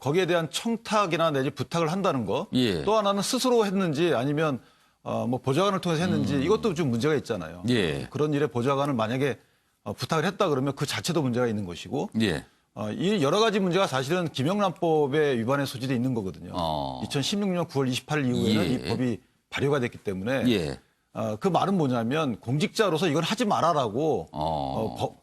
거기에 대한 청탁이나 내지 부탁을 한다는 거. 예. 또 하나는 스스로 했는지 아니면 뭐 보좌관을 통해서 했는지 이것도 좀 문제가 있잖아요. 예. 그런 일에 보좌관을 만약에 부탁을 했다 그러면 그 자체도 문제가 있는 것이고 예. 이 여러 가지 문제가 사실은 김영란법의 위반의 소질이 있는 거거든요. 2016년 9월 28일 이후에는 예. 이 법이 발효가 됐기 때문에 예. 그 말은 뭐냐면 공직자로서 이걸 하지 말아라고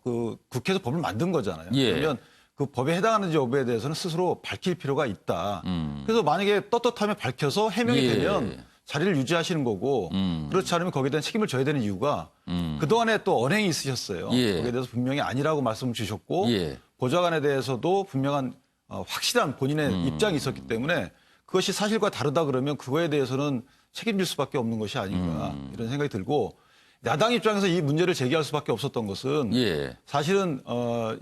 그 국회에서 법을 만든 거잖아요. 예. 그러면 그 법에 해당하는지 여부에 대해서는 스스로 밝힐 필요가 있다. 그래서 만약에 떳떳하면 밝혀서 해명이 예. 되면 자리를 유지하시는 거고 그렇지 않으면 거기에 대한 책임을 져야 되는 이유가 그동안에 또 언행이 있으셨어요. 예. 거기에 대해서 분명히 아니라고 말씀을 주셨고 예. 보좌관에 대해서도 분명한 확실한 본인의 입장이 있었기 때문에 그것이 사실과 다르다 그러면 그거에 대해서는 책임질 수밖에 없는 것이 아닌가 이런 생각이 들고 야당 입장에서 이 문제를 제기할 수밖에 없었던 것은 예. 사실은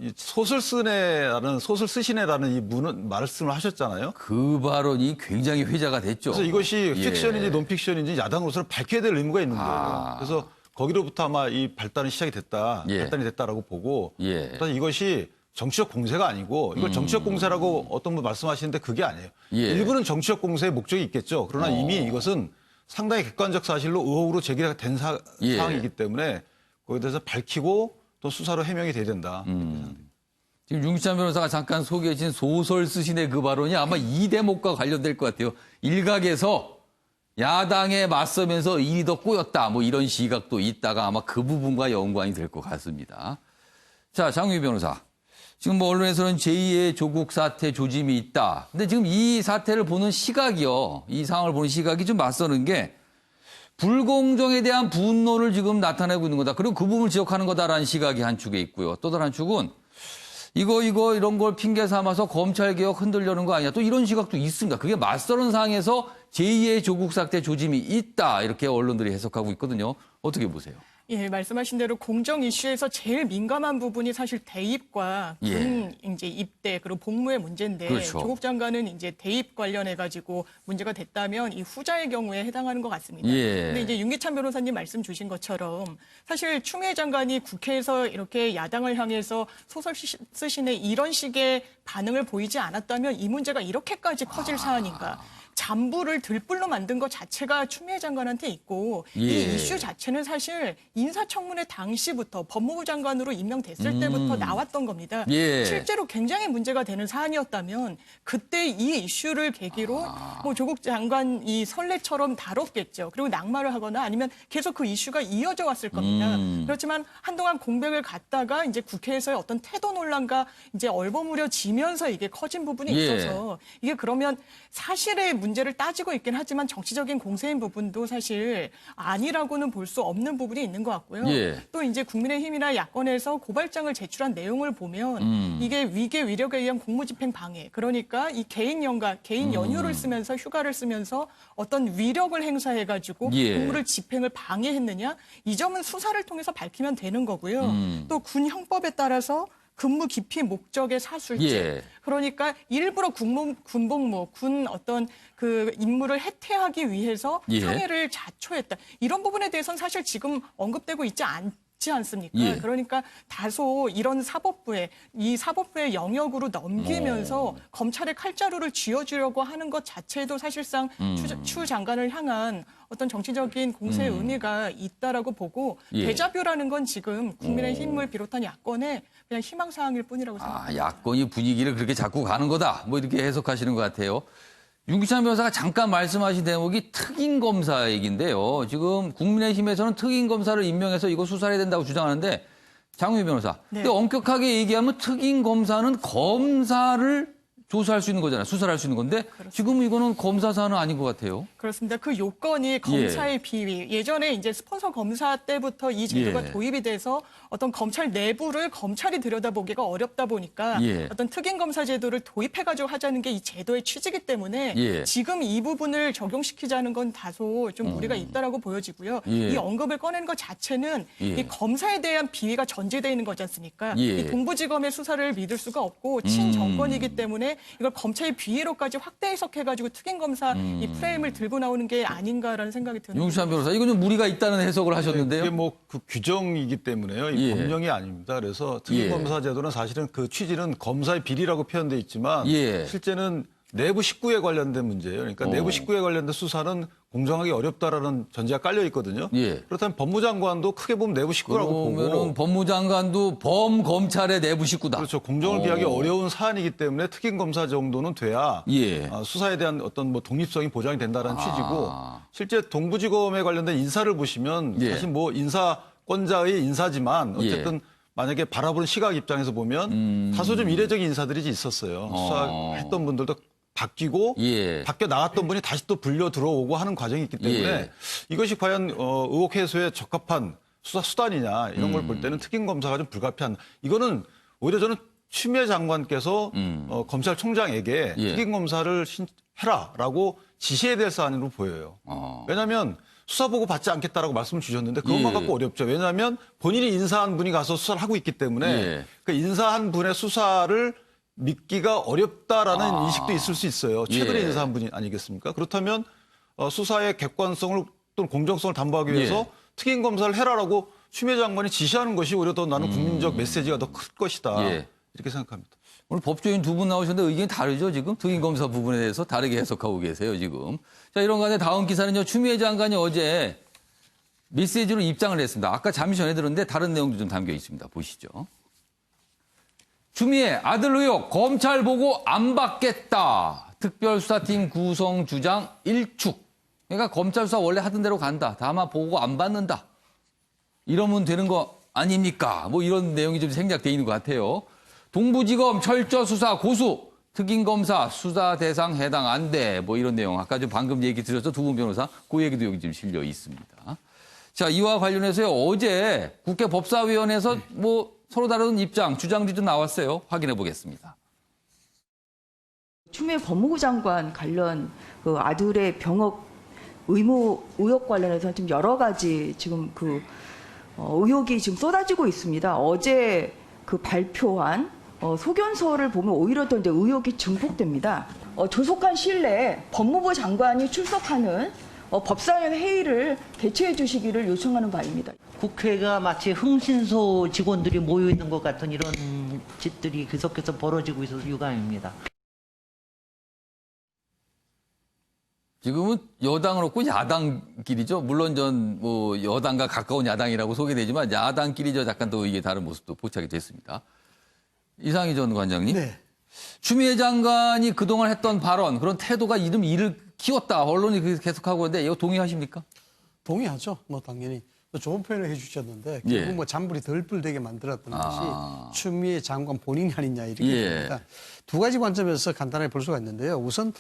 이 소설 쓰시네라는 이 말씀을 하셨잖아요. 그 발언이 굉장히 회자가 됐죠. 그래서 이것이 예. 픽션인지 논픽션인지 야당으로서는 밝혀야 될 의무가 있는 거예요. 그래서 거기로부터 아마 이 발단이 시작이 됐다, 예. 발단이 됐다라고 보고, 예. 일단 이것이 정치적 공세가 아니고 이걸 정치적 공세라고 어떤 분 말씀하시는데 그게 아니에요. 예. 일부는 정치적 공세의 목적이 있겠죠. 그러나 이미 이것은 상당히 객관적 사실로 의혹으로 제기가 된 예. 상황이기 때문에 거기에 대해서 밝히고 또 수사로 해명이 돼야 된다. 지금 윤기찬 변호사가 잠깐 소개해 주신 소설 쓰신의 그 발언이 아마 이 대목과 관련될 것 같아요. 일각에서 야당에 맞서면서 일이 더 꼬였다. 뭐 이런 시각도 있다가 아마 그 부분과 연관이 될 것 같습니다. 자, 장유희 변호사. 지금 뭐 언론에서는 제2의 조국 사태 조짐이 있다. 근데 지금 이 사태를 보는 시각이요. 이 상황을 보는 시각이 좀 맞서는 게 불공정에 대한 분노를 지금 나타내고 있는 거다. 그리고 그 부분을 지적하는 거다라는 시각이 한 축에 있고요. 또 다른 한 축은 이런 걸 핑계 삼아서 검찰개혁 흔들려는 거 아니냐. 또 이런 시각도 있습니다. 그게 맞서는 상황에서 제2의 조국 사태 조짐이 있다. 이렇게 언론들이 해석하고 있거든요. 어떻게 보세요? 예, 말씀하신 대로 공정 이슈에서 제일 민감한 부분이 사실 대입과 군 이제 입대 그리고 복무의 문제인데 그렇죠. 조국 장관은 이제 대입 관련해 가지고 문제가 됐다면 이 후자의 경우에 해당하는 것 같습니다. 예. 근데 이제 윤기찬 변호사님 말씀 주신 것처럼 사실 추미애 장관이 국회에서 이렇게 야당을 향해서 소설 쓰시는 이런 식의 반응을 보이지 않았다면 이 문제가 이렇게까지 커질 사안인가? 잔부를 들불로 만든 것 자체가 추미애 장관한테 있고 예. 이 이슈 자체는 사실 인사청문회 당시부터 법무부 장관으로 임명됐을 때부터 나왔던 겁니다. 예. 실제로 굉장히 문제가 되는 사안이었다면 그때 이 이슈를 계기로 뭐 조국 장관 이 선례처럼 다뤘겠죠. 그리고 낙마를 하거나 아니면 계속 그 이슈가 이어져 왔을 겁니다. 그렇지만 한동안 공백을 갖다가 이제 국회에서의 어떤 태도 논란과 이제 얼버무려지면서 이게 커진 부분이 예. 있어서 이게 그러면 사실의 문제를 따지고 있긴 하지만 정치적인 공세인 부분도 사실 아니라고는 볼 수 없는 부분이 있는 것 같고요. 예. 또 이제 국민의힘이나 야권에서 고발장을 제출한 내용을 보면 이게 위계 위력에 의한 공무집행 방해. 그러니까 이 개인 연가, 개인 연휴를 쓰면서 휴가를 쓰면서 어떤 위력을 행사해가지고 예. 공무를 집행을 방해했느냐. 이 점은 수사를 통해서 밝히면 되는 거고요. 또 군 형법에 따라서 근무 기피 목적의 사술죄. 예. 그러니까 일부러 군복무, 군 어떤 그 임무를 해태하기 위해서 예. 상해를 자초했다. 이런 부분에 대해서는 사실 지금 언급되고 있지 않습니까? 예. 그러니까 다소 이런 이 사법부의 영역으로 넘기면서 검찰의 칼자루를 쥐어주려고 하는 것 자체도 사실상 추 장관을 향한 어떤 정치적인 공세의 의미가 있다라고 보고 예. 데자뷰라는 건 지금 국민의힘을 비롯한 야권의 그냥 희망사항일 뿐이라고 생각합니다. 야권이 분위기를 그렇게 자꾸 가는 거다. 뭐 이렇게 해석하시는 것 같아요. 윤기찬 변호사가 잠깐 말씀하신 대목이 특임검사 얘기인데요. 지금 국민의힘에서는 특임검사를 임명해서 이거 수사를 해야 된다고 주장하는데 장유희 변호사. 네. 근데 엄격하게 얘기하면 특임검사는 검사를 조사할 수 있는 거잖아요. 수사를 할 수 있는 건데 지금 이거는 검사 사안은 아닌 것 같아요. 그렇습니다. 그 요건이 검사의 비위. 예전에 이제 스폰서 검사 때부터 이 제도가 예. 도입이 돼서 어떤 검찰 내부를 검찰이 들여다보기가 어렵다 보니까 예. 어떤 특임검사 제도를 도입해가지고 하자는 게 이 제도의 취지이기 때문에 예. 지금 이 부분을 적용시키자는 건 다소 좀 무리가 있다라고 보여지고요. 예. 이 언급을 꺼낸 것 자체는 예. 이 검사에 대한 비위가 전제되어 있는 거지 않습니까? 예. 이 동부지검의 수사를 믿을 수가 없고 친정권이기 때문에 이걸 검찰의 비위로까지 확대 해석해가지고 특임검사 이 프레임을 들고 나오는 게 아닌가라는 생각이 드는 윤기찬 변호사, 이건 좀 무리가 있다는 해석을 하셨는데요. 이게 뭐 그 규정이기 때문에요. 이 예. 법령이 아닙니다. 그래서 특임검사 제도는 사실은 그 취지는 검사의 비리라고 표현돼 있지만 예. 실제는 내부 식구에 관련된 문제예요. 그러니까 내부 식구에 관련된 수사는 공정하기 어렵다라는 전제가 깔려 있거든요. 예. 그렇다면 법무장관도 크게 보면 내부 식구라고 그러면은 보고 법무장관도 범검찰의 내부 식구다. 그렇죠. 공정을 비하기 어려운 사안이기 때문에 특임검사 정도는 돼야 예. 수사에 대한 어떤 뭐 독립성이 보장이 된다는 취지고 실제 동부지검에 관련된 인사를 보시면 예. 사실 뭐 인사권자의 인사지만 어쨌든 만약에 바라보는 시각 입장에서 보면 다소 좀 이례적인 인사들이 있었어요. 수사했던 분들도 바뀌고 예. 바뀌어 나갔던 분이 다시 또 불려 들어오고 하는 과정이 있기 때문에 예. 이것이 과연 의혹 해소에 적합한 수사 수단이냐 이런 걸 볼 때는 특임검사가 좀 불가피한 이거는 오히려 저는 추미애 장관께서 검찰총장에게 예. 특임검사를 해라라고 지시해야 될 사안으로 보여요. 왜냐하면 수사보고 받지 않겠다라고 말씀을 주셨는데 그것만 예. 갖고 어렵죠. 왜냐하면 본인이 인사한 분이 가서 수사를 하고 있기 때문에 예. 그 인사한 분의 수사를 믿기가 어렵다라는 인식도 있을 수 있어요. 최근에 예. 인사한 분이 아니겠습니까? 그렇다면 수사의 객관성을 또는 공정성을 담보하기 위해서 특임 검사를 해라라고 추미애 장관이 지시하는 것이 오히려 더 나는 국민적 메시지가 더 클 것이다. 예. 이렇게 생각합니다. 오늘 법조인 두 분 나오셨는데 의견이 다르죠, 지금? 특임검사 부분에 대해서 다르게 해석하고 계세요, 지금. 자, 이런 간에 다음 기사는요, 추미애 장관이 어제 메시지로 입장을 했습니다. 아까 잠시 전에 들었는데 다른 내용도 좀 담겨 있습니다. 보시죠. 추미애 아들 의혹 검찰 보고 안 받겠다. 특별수사팀 구성 주장 일축. 그러니까 검찰 수사 원래 하던 대로 간다. 다만 보고 안 받는다. 이러면 되는 거 아닙니까? 뭐 이런 내용이 좀 생략돼 있는 것 같아요. 동부지검 철저 수사 고수. 특임검사 수사 대상 해당 안 돼. 뭐 이런 내용. 아까 좀 방금 얘기 드렸죠. 두 분 변호사. 그 얘기도 여기 지금 실려 있습니다. 자, 이와 관련해서요. 어제 국회 법사위원회에서 뭐 서로 다른 입장, 주장도 좀 나왔어요. 확인해 보겠습니다. 추미애 법무부 장관 관련 그 아들의 병역 의무 의혹 관련해서 좀 여러 가지 지금 의혹이 지금 쏟아지고 있습니다. 어제 그 발표한 소견서를 보면 오히려 더 이제 의혹이 증폭됩니다. 조속한 시일 내에 법무부 장관이 출석하는 법사위원 회의를 개최해 주시기를 요청하는 바입니다. 국회가 마치 흥신소 직원들이 모여 있는 것 같은 이런 짓들이 계속해서 벌어지고 있어서 유감입니다. 지금은 여당은 없고 야당끼리죠. 물론 전 뭐 여당과 가까운 야당이라고 소개되지만 야당끼리 약간 또 이게 다른 모습도 포착이 됐습니다. 이상희 전 관장님. 네. 추미애 장관이 그동안 했던 발언, 그런 태도가 이를 키웠다. 언론이 계속하고 있는데 이거 동의하십니까? 동의하죠. 뭐 당연히. 좋은 표현을 해주셨는데 결국 예. 뭐 잔불이 덜 불되게 만들었던 것이 추미애 장관 본인이 아니냐 이렇게 됩니다. 두 가지 관점에서 간단하게 볼 수가 있는데요. 우선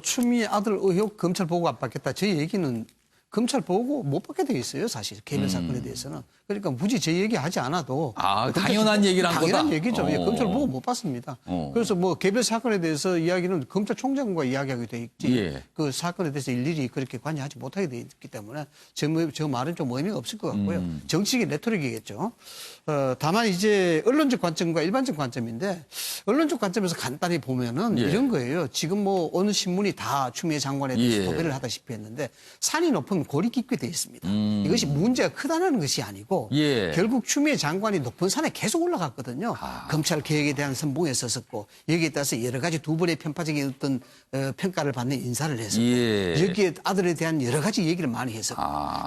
추미애 아들 의혹 검찰 보고 안 받겠다. 제 얘기는 검찰 보고 못 받게 돼 있어요. 사실 개별 사건에 대해서는. 그러니까 굳이 제 얘기하지 않아도 당연한 얘기를 한 거다. 당연한 얘기죠. 예, 검찰 보고 못 받습니다. 그래서 뭐 개별 사건에 대해서 이야기는 검찰총장과 이야기하게 돼 있지. 예. 그 사건에 대해서 일일이 그렇게 관여하지 못하게 돼 있기 때문에 저 말은 좀 의미가 없을 것 같고요. 정치적인 레토릭이겠죠. 다만 이제 언론적 관점과 일반적 관점인데 언론적 관점에서 간단히 보면은 이런 거예요. 지금 뭐 어느 신문이 다 추미애 장관에 대해서 도배를 하다시피 했는데 산이 높으면 골이 깊게 돼 있습니다. 이것이 문제가 크다는 것이 아니고 결국 추미애 장관이 높은 산에 계속 올라갔거든요. 검찰 개혁에 대한 선봉에 섰었고 여기에 따라서 여러 가지 두 번의 편파적인 어떤 평가를 받는 인사를 했었고 여기에 아들에 대한 여러 가지 얘기를 많이 했었고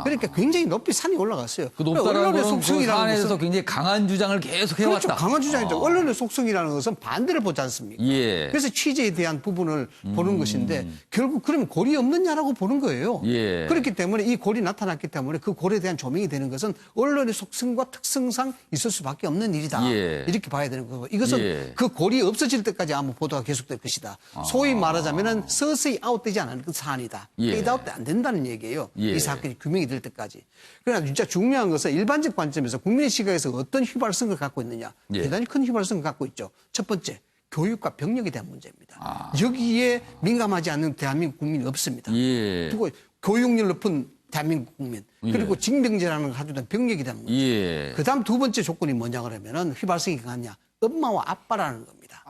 그러니까 굉장히 높이 산이 올라갔어요. 그 높다는 것은 그 산에서 굉장히 강한 주장을 계속 해왔다. 그렇죠. 강한 주장이죠. 언론의 속성이라는 것은 반대를 보지 않습니까? 그래서 취재에 대한 부분을 보는 것인데 결국 그러면 골이 없느냐라고 보는 거예요. 그렇기 때문에 이 골이 나타났기 때문에 그 골에 대한 조명이 되는 것은 언론의 속성과 특성상 있을 수밖에 없는 일이다. 이렇게 봐야 되는 거고 이것은 그 골이 없어질 때까지 아마 보도가 계속될 것이다. 소위 말하자면은 서서히 아웃되지 않은 그 사안이다. 페이드 아웃 안 된다는 얘기예요. 이 사건이 규명이 될 때까지. 그러나 진짜 중요한 것은 일반적 관점에서 국민의 시각에서 어떤 휘발성을 갖고 있느냐. 대단히 큰 휘발성을 갖고 있죠. 첫 번째. 교육과 병력에 대한 문제입니다. 여기에 민감하지 않는 대한민국 국민이 없습니다. 그리고 교육열 높은 대한민국 국민 그리고 징병제라는 걸 가지고 병력에 대한 문제. 그다음 두 번째 조건이 뭐냐 그러면은 휘발성이 강하냐 엄마와 아빠라는 겁니다.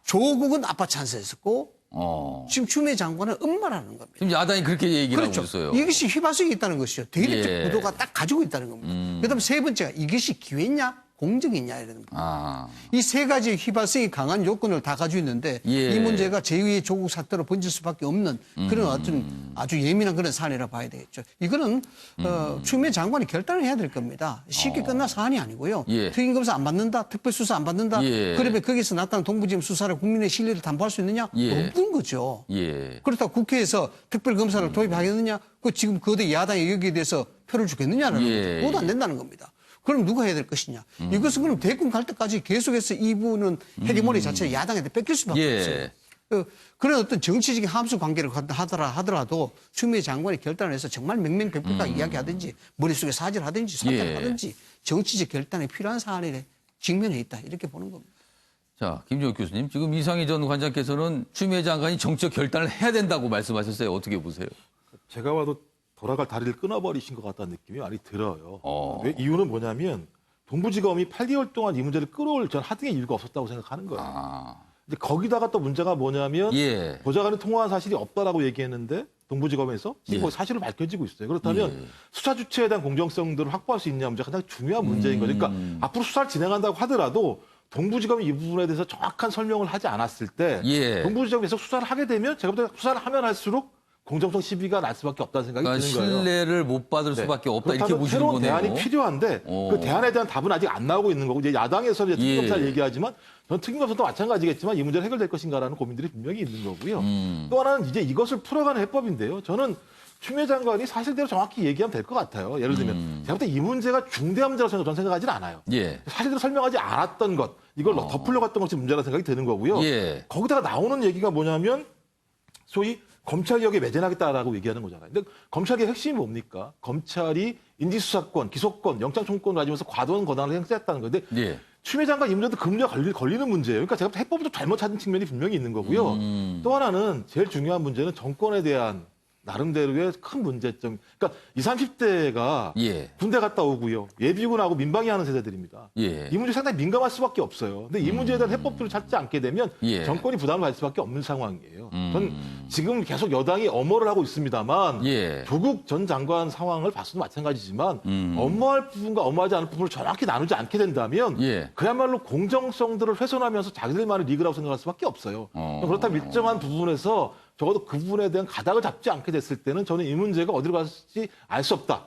조국은 아빠 찬스였었고 지금 추미애 장관은 엄마라는 겁니다. 지금 야당이 그렇게 얘기를 하고 있어요. 이것이 휘발성이 있다는 것이죠. 대립적 구도가 딱 가지고 있다는 겁니다. 그다음 세 번째가 이것이 기회냐 공정이냐 이런 겁니다. 이 세 가지 휘발성이 강한 요건을 다 가지고 있는데 이 문제가 제2의 조국 사태로 번질 수밖에 없는 그런 어떤 아주 예민한 그런 사안이라 봐야 되겠죠. 이거는 추미애 장관이 결단을 해야 될 겁니다. 쉽게 끝날 사안이 아니고요. 특임검사 안 받는다, 특별수사 안 받는다. 그러면 거기서 나타난 동부지검 수사를 국민의 신뢰를 담보할 수 있느냐? 없는 거죠. 그렇다고 국회에서 특별검사를 도입하겠느냐? 그 지금 거대 야당이 여기에 대해서 표를 주겠느냐는 거죠. 그것도 안 된다는 겁니다. 그럼 누가 해야 될 것이냐. 이것은 그럼 대권 갈 때까지 계속해서 이 부분은 헤게모니 자체를 야당한테 뺏길 수밖에 없어요. 그런 어떤 정치적인 함수 관계를 하더라도 추미애 장관이 결단을 해서 정말 명명백백하게 이야기하든지 머릿속에 사질하든지 사퇴를 하든지 정치적 결단이 필요한 사안에 직면해 있다. 이렇게 보는 겁니다. 자, 김종욱 교수님. 지금 이상희 전 관장께서는 추미애 장관이 정치적 결단을 해야 된다고 말씀하셨어요. 어떻게 보세요? 제가 봐도 돌아갈 다리를 끊어버리신 것 같다는 느낌이 많이 들어요. 왜? 이유는 뭐냐면 동부지검이 8개월 동안 이 문제를 끌어올 전 하등의 이유가 없었다고 생각하는 거예요. 근데 거기다가 또 문제가 뭐냐면 보좌관이 통화한 사실이 없다라고 얘기했는데 동부지검에서 지금 예. 사실로 밝혀지고 있어요. 그렇다면 예. 수사 주체에 대한 공정성들을 확보할 수 있냐 문제가 가장 중요한 문제인 거죠. 그러니까 앞으로 수사를 진행한다고 하더라도 동부지검이 이 부분에 대해서 정확한 설명을 하지 않았을 때 예. 동부지검에서 수사를 하게 되면 제가 볼 때 수사를 하면 할수록 공정성 시비가 날 수밖에 없다는 생각이 그러니까 드는 거예요. 신뢰를 못 받을 수밖에 없다 이렇게 그렇다면 보시는 새로운 거네요. 대안이 필요한데 그 대안에 대한 답은 아직 안 나오고 있는 거고 이제 야당에서 이제 특검사를 예. 얘기하지만 저는 특검사도 마찬가지겠지만 이 문제는 해결될 것인가라는 고민들이 분명히 있는 거고요. 또 하나는 이제 이것을 풀어가는 해법인데요. 저는 추미애 장관이 사실대로 정확히 얘기하면 될 것 같아요. 예를 들면 제가 볼 때 이 문제가 중대한 문제라고 저는 생각하지는 않아요. 예. 사실대로 설명하지 않았던 것 이걸 덮으려고 했던 것이 문제라는 생각이 드는 거고요. 예. 거기다가 나오는 얘기가 뭐냐면 소위 검찰개혁에 매진하겠다라고 얘기하는 거잖아요. 근데 검찰개혁 핵심이 뭡니까? 검찰이 인지수사권, 기소권, 영장청구권을 가지면서 과도한 권한을 행사했다는 건데 예. 추미애 장관 이 문제도 그 문제가 걸리는 문제예요. 그러니까 제가 해법을 좀 잘못 찾은 측면이 분명히 있는 거고요. 또 하나는 제일 중요한 문제는 정권에 대한 나름대로의 큰 문제점. 그러니까 20, 30대가 예. 군대 갔다 오고요. 예비군하고 민방위 하는 세대들입니다. 예. 이 문제 상당히 민감할 수밖에 없어요. 근데 이 문제에 대한 해법들을 찾지 않게 되면 예. 정권이 부담을 가질 수밖에 없는 상황이에요. 전 지금 계속 여당이 엄호를 하고 있습니다만 예. 조국 전 장관 상황을 봤어도 마찬가지지만 엄호할 부분과 엄호하지 않을 부분을 정확히 나누지 않게 된다면 예. 그야말로 공정성들을 훼손하면서 자기들만의 리그라고 생각할 수밖에 없어요. 그렇다면 일정한 부분에서 적어도 그 부분에 대한 가닥을 잡지 않게 됐을 때는 저는 이 문제가 어디로 갈지 알 수 없다.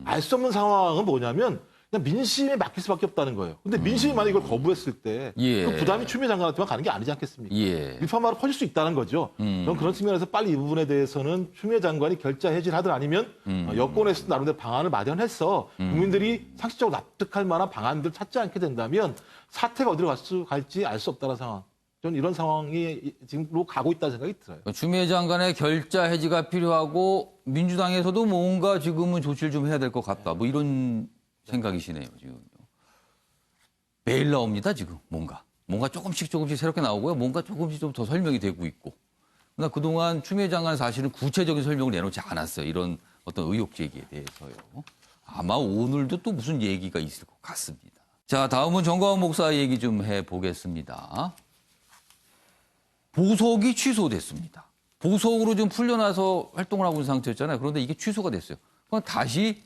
알 수 없는 상황은 뭐냐면 그냥 민심에 맡길 수밖에 없다는 거예요. 근데 민심이 만약 이걸 거부했을 때 예. 그 부담이 추미애 장관한테만 가는 게 아니지 않겠습니까? 예. 일파만으로 퍼질 수 있다는 거죠. 저는 그런 측면에서 빨리 이 부분에 대해서는 추미애 장관이 결자 해지를 하든 아니면 여권에서 나름대로 방안을 마련해서 국민들이 상식적으로 납득할 만한 방안들을 찾지 않게 된다면 사태가 어디로 갈지 알 수 없다는 상황. 저는 이런 상황이 지금로 가고 있다는 생각이 들어요. 추미애 장관의 결자 해지가 필요하고 민주당에서도 뭔가 지금은 조치를 좀 해야 될 것 같다. 뭐 이런 생각이시네요, 지금요. 매일 나옵니다, 지금 뭔가 조금씩 새롭게 나오고요. 뭔가 조금씩 좀 더 설명이 되고 있고. 그러나 그동안 추미애 장관 사실은 구체적인 설명을 내놓지 않았어요. 이런 어떤 의혹 제기에 대해서요. 아마 오늘도 또 무슨 얘기가 있을 것 같습니다. 자, 다음은 정광훈 목사 얘기 좀 해보겠습니다. 보석이 취소됐습니다. 보석으로 좀 풀려나서 활동을 하고 있는 상태였잖아요. 그런데 이게 취소가 됐어요. 그럼 다시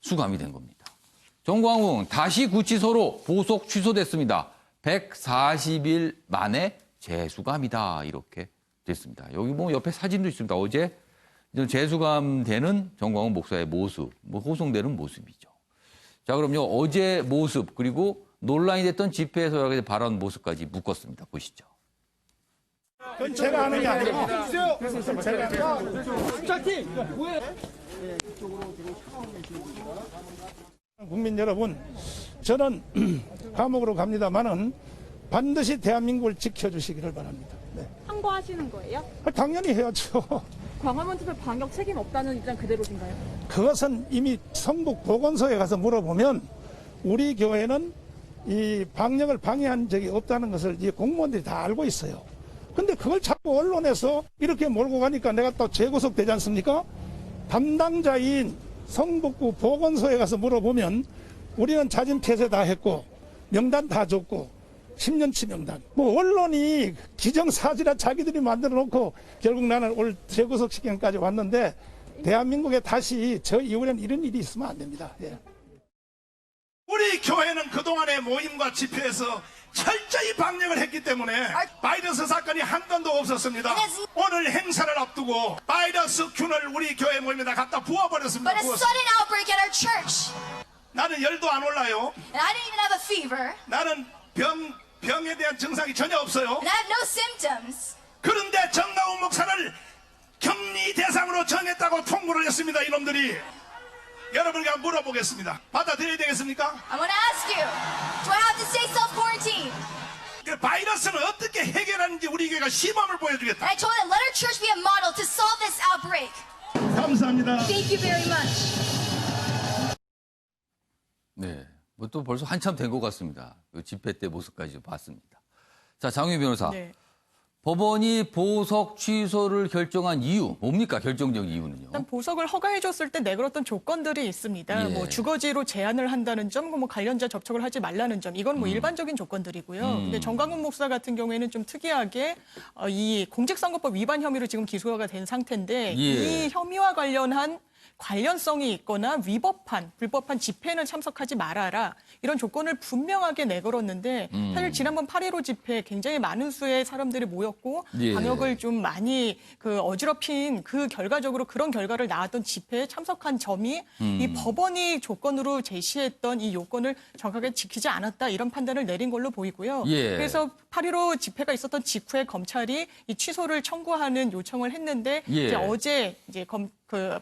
수감이 된 겁니다. 정광훈 다시 구치소로 보석 취소됐습니다. 140일 만에 재수감이다. 이렇게 됐습니다. 여기 뭐 옆에 사진도 있습니다. 어제 재수감되는 정광훈 목사의 모습, 뭐 호송되는 모습이죠. 자, 그럼요. 어제 모습 그리고 논란이 됐던 집회에서 여러 가지 발언 모습까지 묶었습니다. 보시죠. 그건 제가 하는 게 아니고 국민 여러분, 저는 감옥으로 갑니다만은 반드시 대한민국을 지켜주시기를 바랍니다. 네. 항거하시는 거예요? 당연히 해야죠. 광화문 투표 방역 책임 없다는 입장 그대로신가요? 그것은 이미 성북 보건소에 가서 물어보면 우리 교회는 이 방역을 방해한 적이 없다는 것을 이 공무원들이 다 알고 있어요. 근데 그걸 자꾸 언론에서 이렇게 몰고 가니까 내가 또 재구속 되지 않습니까? 담당자인 성북구 보건소에 가서 물어보면 우리는 자진 폐쇄 다 했고 명단 다 줬고 10년치 명단. 뭐 언론이 기정사실화 자기들이 만들어 놓고 결국 나는 올 재구속 시경까지 왔는데 대한민국에 다시 저 이후에는 이런 일이 있으면 안 됩니다. 예. 우리 교회는 그동안의 모임과 집회에서 철저히 방역을 했기 때문에 바이러스 사건이 한 건도 없었습니다. 오늘 행사를 앞두고 바이러스 균을 우리 교회 모임에다 갖다 부어버렸습니다. But a sudden outbreak at our church. 나는 열도 안 올라요. And I didn't even have a fever. 나는 병에 대한 증상이 전혀 없어요. And I have no symptoms. 그런데 정광훈 목사를 격리 대상으로 정했다고 통보를 했습니다. 이놈들이. 여러분과 물어보겠습니다. 받아들여야 되겠습니까? I want to ask you, do I have to stay self-quarantined? 그 바이러스는 어떻게 해결하는지 우리 교회가 시범을 보여주겠다. And I told them, let our church be a model to solve this outbreak. 감사합니다. Thank you very much. 네, 뭐 또 벌써 한참 된 것 같습니다. 그 집회 때 모습까지 봤습니다. 자, 장윤 변호사. 네. 법원이 보석 취소를 결정한 이유, 뭡니까? 결정적 이유는요? 일단 보석을 허가해줬을 때 내걸었던 조건들이 있습니다. 예. 뭐 주거지로 제한을 한다는 점, 뭐 관련자 접촉을 하지 말라는 점, 이건 뭐 일반적인 조건들이고요. 근데 정광훈 목사 같은 경우에는 좀 특이하게 이 공직선거법 위반 혐의로 지금 기소가 된 상태인데 예. 이 혐의와 관련한 관련성이 있거나 불법한 집회는 참석하지 말아라. 이런 조건을 분명하게 내걸었는데 사실 지난번 8.15 집회 굉장히 많은 수의 사람들이 모였고 예. 방역을 좀 많이 어지럽힌 그 결과적으로 그런 결과를 낳았던 집회에 참석한 점이 이 법원이 조건으로 제시했던 이 요건을 정확하게 지키지 않았다 이런 판단을 내린 걸로 보이고요. 예. 그래서 8.15 집회가 있었던 직후에 검찰이 이 취소를 청구하는 요청을 했는데 예. 이제 어제 이제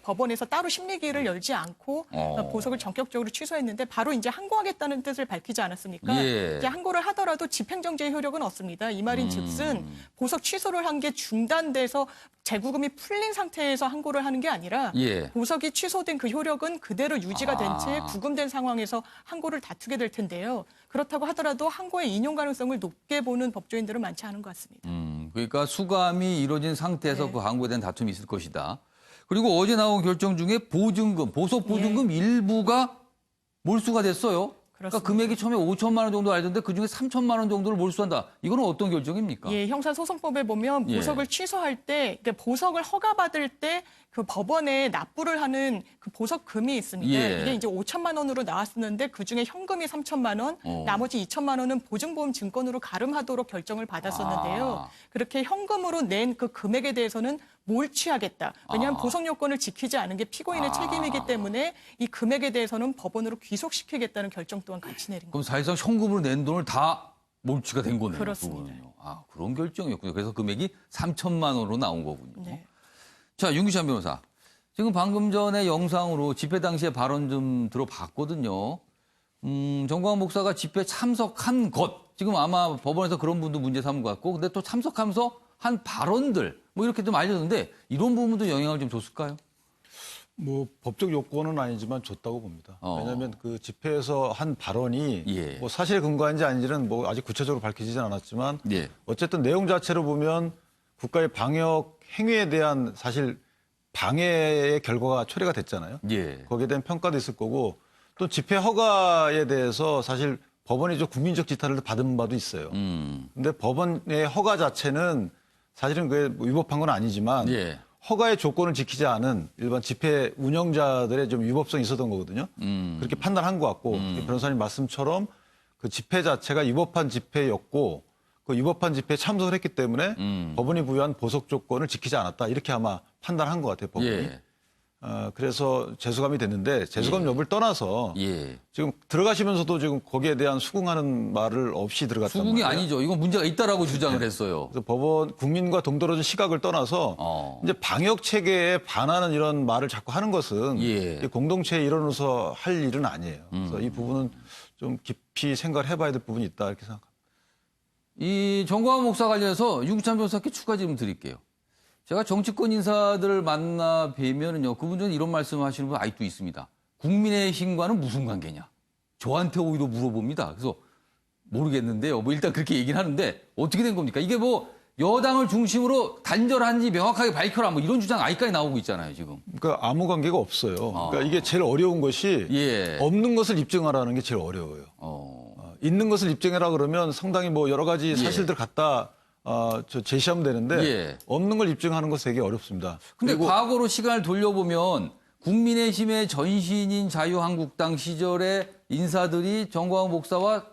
법원에서 따로 심리기를 열지 않고 보석을 전격적으로 취소했는데 바로 이제 항고하겠다는 뜻을 밝히지 않았습니까? 예. 이제 항고를 하더라도 집행정지의 효력은 없습니다. 이 말인즉슨 보석 취소를 한 게 중단돼서 재구금이 풀린 상태에서 항고를 하는 게 아니라 예. 보석이 취소된 그 효력은 그대로 유지가 된 채 구금된 상황에서 항고를 다투게 될 텐데요. 그렇다고 하더라도 항고의 인용 가능성을 높게 보는 법조인들은 많지 않은 것 같습니다. 그러니까 수감이 이루어진 상태에서 네. 그 항고에 대한 다툼이 있을 것이다. 그리고 어제 나온 결정 중에 보증금, 보석 보증금 일부가 몰수가 됐어요. 그러니까 금액이 처음에 5천만 원 정도 알던데 그중에 3천만 원 정도를 몰수한다. 이거는 어떤 결정입니까? 예, 형사소송법에 보면 보석을 취소할 때, 그러니까 보석을 허가받을 때 그 법원에 납부를 하는 그 보석금이 있습니다. 예. 이게 이제 5천만 원으로 나왔었는데 그중에 현금이 3천만 원, 나머지 2천만 원은 보증보험 증권으로 가름하도록 결정을 받았었는데요. 그렇게 현금으로 낸 그 금액에 대해서는 몰취하겠다. 왜냐하면 보석 요건을 지키지 않은 게 피고인의 책임이기 때문에 이 금액에 대해서는 법원으로 귀속시키겠다는 결정 또한 같이 내린 그럼 겁니다. 사실상 현금으로 낸 돈을 다 몰취가 된 거네요. 그렇습니다. 그거는요. 그런 결정이었군요. 그래서 금액이 3천만 원으로 나온 거군요. 네. 자, 윤기찬 변호사. 지금 방금 전에 영상으로 집회 당시에 발언 좀 들어봤거든요. 정광훈 목사가 집회 참석한 것. 지금 아마 법원에서 그런 분도 문제 삼은 것 같고, 근데 또 참석하면서 한 발언들, 뭐 이렇게 좀 알려졌는데, 이런 부분도 영향을 좀 줬을까요? 뭐 법적 요건은 아니지만 줬다고 봅니다. 왜냐하면 그 집회에서 한 발언이 예. 뭐 사실에 근거한지 아닌지는 뭐 아직 구체적으로 밝혀지진 않았지만 예. 어쨌든 내용 자체로 보면 국가의 방역 행위에 대한 사실 방해의 결과가 초래가 됐잖아요. 예. 거기에 대한 평가도 있을 거고 또 집회 허가에 대해서 사실 법원이 좀 국민적 지탄을 받은 바도 있어요. 근데 법원의 허가 자체는 사실은 그게 뭐 위법한 건 아니지만 예. 허가의 조건을 지키지 않은 일반 집회 운영자들의 좀 위법성이 있었던 거거든요. 그렇게 판단한 것 같고 변호사님 말씀처럼 그 집회 자체가 위법한 집회였고 그 위법한 집회에 참석을 했기 때문에 법원이 부여한 보석 조건을 지키지 않았다. 이렇게 아마 판단한 것 같아요, 법원이. 예. 그래서 재수감이 됐는데 재수감 여부를 떠나서 예. 지금 들어가시면서도 지금 거기에 대한 수긍하는 말을 없이 들어갔단 수긍이 말이에요. 아니죠. 이건 문제가 있다라고 주장을 했어요. 그래서 법원 국민과 동떨어진 시각을 떠나서 이제 방역 체계에 반하는 이런 말을 자꾸 하는 것은 예. 공동체의 일원으로서 할 일은 아니에요. 그래서 이 부분은 좀 깊이 생각을 해봐야 될 부분이 있다 이렇게 생각합니다. 이 정광훈 목사 관련해서 윤기찬 변호사께 추가 질문 드릴게요. 제가 정치권 인사들을 만나 뵈면은요, 그분들은 이런 말씀 하시는 분 아직도 있습니다. 국민의힘과는 무슨 관계냐? 저한테 오히려 물어봅니다. 그래서 모르겠는데요. 뭐 일단 그렇게 얘기는 하는데 어떻게 된 겁니까? 이게 뭐 여당을 중심으로 단절한지 명확하게 밝혀라 뭐 이런 주장 아직까지 나오고 있잖아요, 지금. 그러니까 아무 관계가 없어요. 그러니까 이게 제일 어려운 것이 예. 없는 것을 입증하라는 게 제일 어려워요. 있는 것을 입증해라 그러면 상당히 뭐 여러 가지 사실들 갖다 제시하면 되는데 예. 없는 걸 입증하는 것은 되게 어렵습니다. 근데 그리고 과거로 시간을 돌려보면 국민의힘의 전신인 자유한국당 시절에 인사들이 정광훈 목사와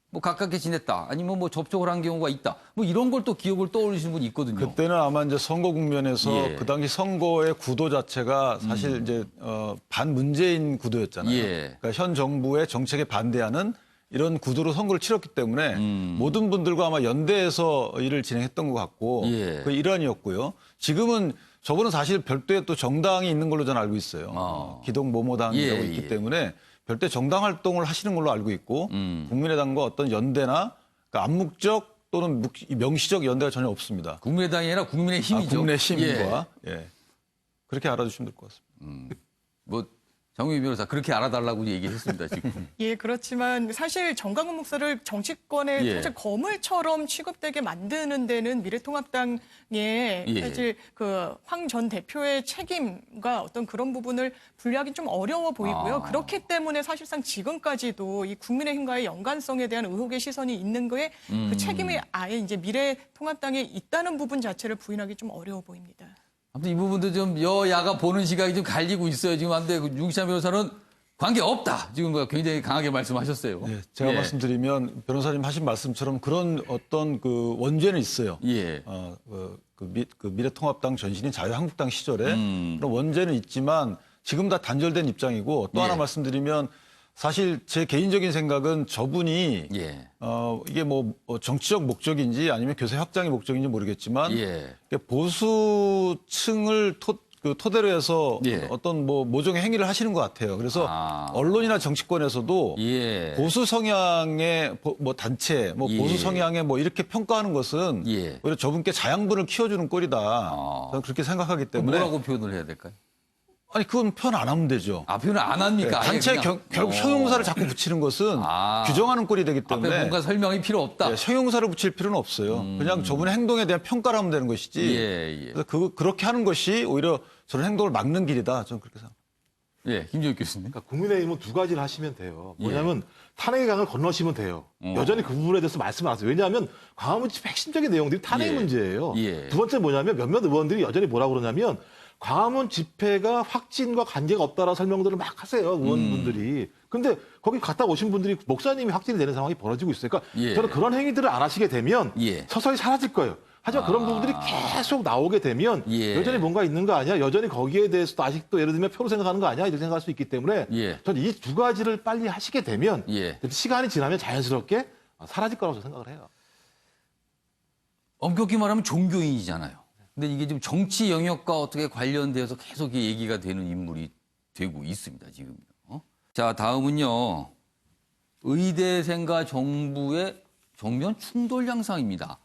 뭐 가깝게 지냈다. 아니면 뭐 접촉을 한 경우가 있다. 뭐 이런 걸 또 기억을 떠올리시는 분이 있거든요. 그때는 아마 이제 선거 국면에서 예. 그 당시 선거의 구도 자체가 사실 이제 반문재인 구도였잖아요. 예. 그러니까 현 정부의 정책에 반대하는 이런 구도로 선거를 치렀기 때문에 모든 분들과 아마 연대해서 일을 진행했던 것 같고 예. 그 일환이었고요. 지금은 저거는 사실 별도의 또 정당이 있는 걸로 저는 알고 있어요. 기동 모모당이라고 예, 있기 예. 때문에 별도의 정당 활동을 하시는 걸로 알고 있고 국민의당과 어떤 연대나 그러니까 암묵적 또는 명시적 연대가 전혀 없습니다. 국민의당이 아니라 국민의힘이죠. 국민의힘과 예. 그렇게 알아주시면 될 것 같습니다. 뭐 정유미 변호사 그렇게 알아달라고 얘기했습니다, 지금. 예, 그렇지만 사실 정강훈 목사를 정치권의 예. 사실 거물처럼 취급되게 만드는 데는 미래통합당의 예. 사실 그 황 전 대표의 책임과 어떤 그런 부분을 분리하기 좀 어려워 보이고요. 그렇기 때문에 사실상 지금까지도 이 국민의힘과의 연관성에 대한 의혹의 시선이 있는 거에 그 책임이 아예 이제 미래통합당에 있다는 부분 자체를 부인하기 좀 어려워 보입니다. 아무튼 이 부분도 좀 여야가 보는 시각이 좀 갈리고 있어요. 지금 한데 윤기찬 변호사는 관계 없다. 지금 굉장히 강하게 말씀하셨어요. 네, 제가 예. 말씀드리면 변호사님 하신 말씀처럼 그런 어떤 그 원죄는 있어요. 예. 그 미래통합당 전신인 자유한국당 시절에 그런 원죄는 있지만 지금 다 단절된 입장이고 또 하나 예. 말씀드리면 사실 제 개인적인 생각은 저분이 예. 이게 뭐 정치적 목적인지 아니면 교세 확장의 목적인지 모르겠지만 예. 보수층을 토대로 해서 예. 어떤 뭐 모종의 행위를 하시는 것 같아요. 그래서 언론이나 정치권에서도 예. 보수 성향의 뭐 단체, 뭐 예. 보수 성향의 뭐 이렇게 평가하는 것은 예. 오히려 저분께 자양분을 키워주는 꼴이다. 저는 그렇게 생각하기 때문에 뭐라고 표현을 해야 될까요? 아니 그건 표현 안 하면 되죠. 표현을 안 합니까? 단체 아예 그냥? 결국 형용사를 자꾸 붙이는 것은 규정하는 꼴이 되기 때문에 앞에 뭔가 설명이 필요 없다. 형용사를 붙일 필요는 없어요. 그냥 저분의 행동에 대한 평가를 하면 되는 것이지. 예. 그래서 그렇게 하는 것이 오히려 저런 행동을 막는 길이다. 저는 그렇게 생각합니다. 예, 김재욱 교수님. 그러니까 국민의힘은 두 가지를 하시면 돼요. 뭐냐면 탄핵의 강을 건너시면 돼요. 여전히 그 부분에 대해서 말씀을 하세요. 왜냐하면 광화문 집회 핵심적인 내용들이 탄핵 문제예요. 두 번째 뭐냐면 몇몇 의원들이 여전히 뭐라고 그러냐면 광화문 집회가 확진과 관계가 없다라는 설명들을 막 하세요. 의원분들이. 근데 거기 갔다 오신 분들이 목사님이 확진이 되는 상황이 벌어지고 있어요. 그러니까 저는 그런 행위들을 안 하시게 되면 서서히 사라질 거예요. 하지만 그런 부분들이 계속 나오게 되면 여전히 뭔가 있는 거 아니야? 여전히 거기에 대해서도 아직도 예를 들면 표로 생각하는 거 아니야? 이렇게 생각할 수 있기 때문에 저는 이 두 가지를 빨리 하시게 되면 시간이 지나면 자연스럽게 사라질 거라고 저는 생각을 해요. 엄격히 말하면 종교인이잖아요. 근데 이게 지금 정치 영역과 어떻게 관련돼서 계속 얘기가 되는 인물이 되고 있습니다, 지금요. 자, 다음은요. 의대생과 정부의 정면 충돌 양상입니다.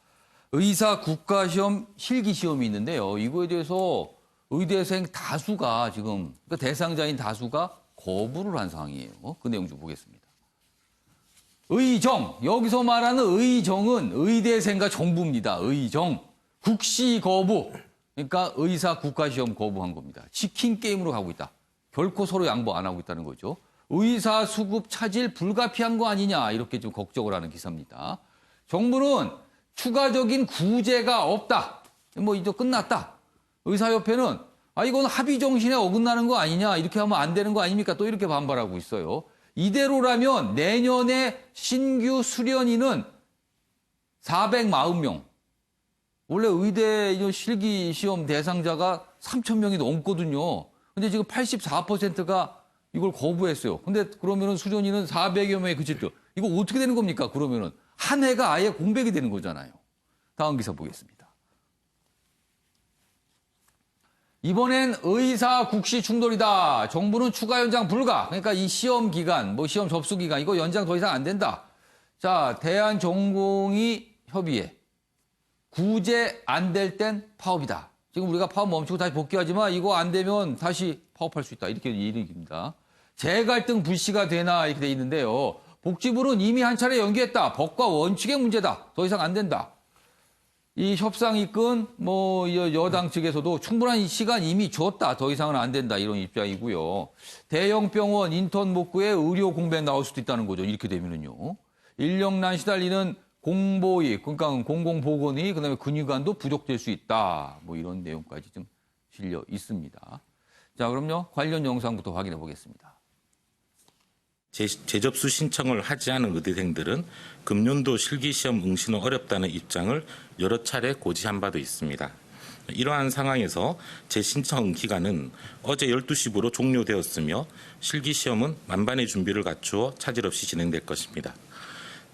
의사 국가시험 실기시험이 있는데요. 이거에 대해서 의대생 다수가 지금, 그러니까 대상자인 다수가 거부를 한 상황이에요. 그 내용 좀 보겠습니다. 의정, 여기서 말하는 의정은 의대생과 정부입니다. 의정. 국시 거부. 그러니까 의사 국가시험 거부한 겁니다. 치킨 게임으로 가고 있다. 결코 서로 양보 안 하고 있다는 거죠. 의사 수급 차질 불가피한 거 아니냐 이렇게 좀 걱정을 하는 기사입니다. 정부는 추가적인 구제가 없다. 뭐 이제 끝났다. 의사협회는 이건 합의 정신에 어긋나는 거 아니냐 이렇게 하면 안 되는 거 아닙니까? 또 이렇게 반발하고 있어요. 이대로라면 내년에 신규 수련의는 440명. 원래 의대 실기 시험 대상자가 3,000명이 넘거든요. 근데 지금 84%가 이걸 거부했어요. 근데 그러면은 수련의는 400여 명에 그쳤죠. 이거 어떻게 되는 겁니까? 그러면은 한 해가 아예 공백이 되는 거잖아요. 다음 기사 보겠습니다. 이번엔 의사 국시 충돌이다. 정부는 추가 연장 불가. 그러니까 이 시험 기간, 뭐 시험 접수 기간 이거 연장 더 이상 안 된다. 자, 대한전공의 협의회. 구제 안 될 땐 파업이다. 지금 우리가 파업 멈추고 다시 복귀하지만 이거 안 되면 다시 파업할 수 있다. 이렇게 얘기입니다. 재갈등 불씨가 되나 이렇게 돼 있는데요. 복지부는 이미 한 차례 연기했다. 법과 원칙의 문제다. 더 이상 안 된다. 이 협상 이끈 여당 측에서도 충분한 시간 이미 줬다. 더 이상은 안 된다. 이런 입장이고요. 대형 병원 인턴 복구에 의료 공백 나올 수도 있다는 거죠. 이렇게 되면은요. 인력난 시달리는 공보위, 그러니까 공공보건의 그다음에 근육안도 부족될 수 있다. 뭐 이런 내용까지 좀 실려 있습니다. 자, 그럼요. 관련 영상부터 확인해 보겠습니다. 재접수 신청을 하지 않은 의대생들은 금년도 실기시험 응시는 어렵다는 입장을 여러 차례 고지한 바도 있습니다. 이러한 상황에서 재신청 기간은 어제 12시부로 종료되었으며 실기시험은 만반의 준비를 갖추어 차질 없이 진행될 것입니다.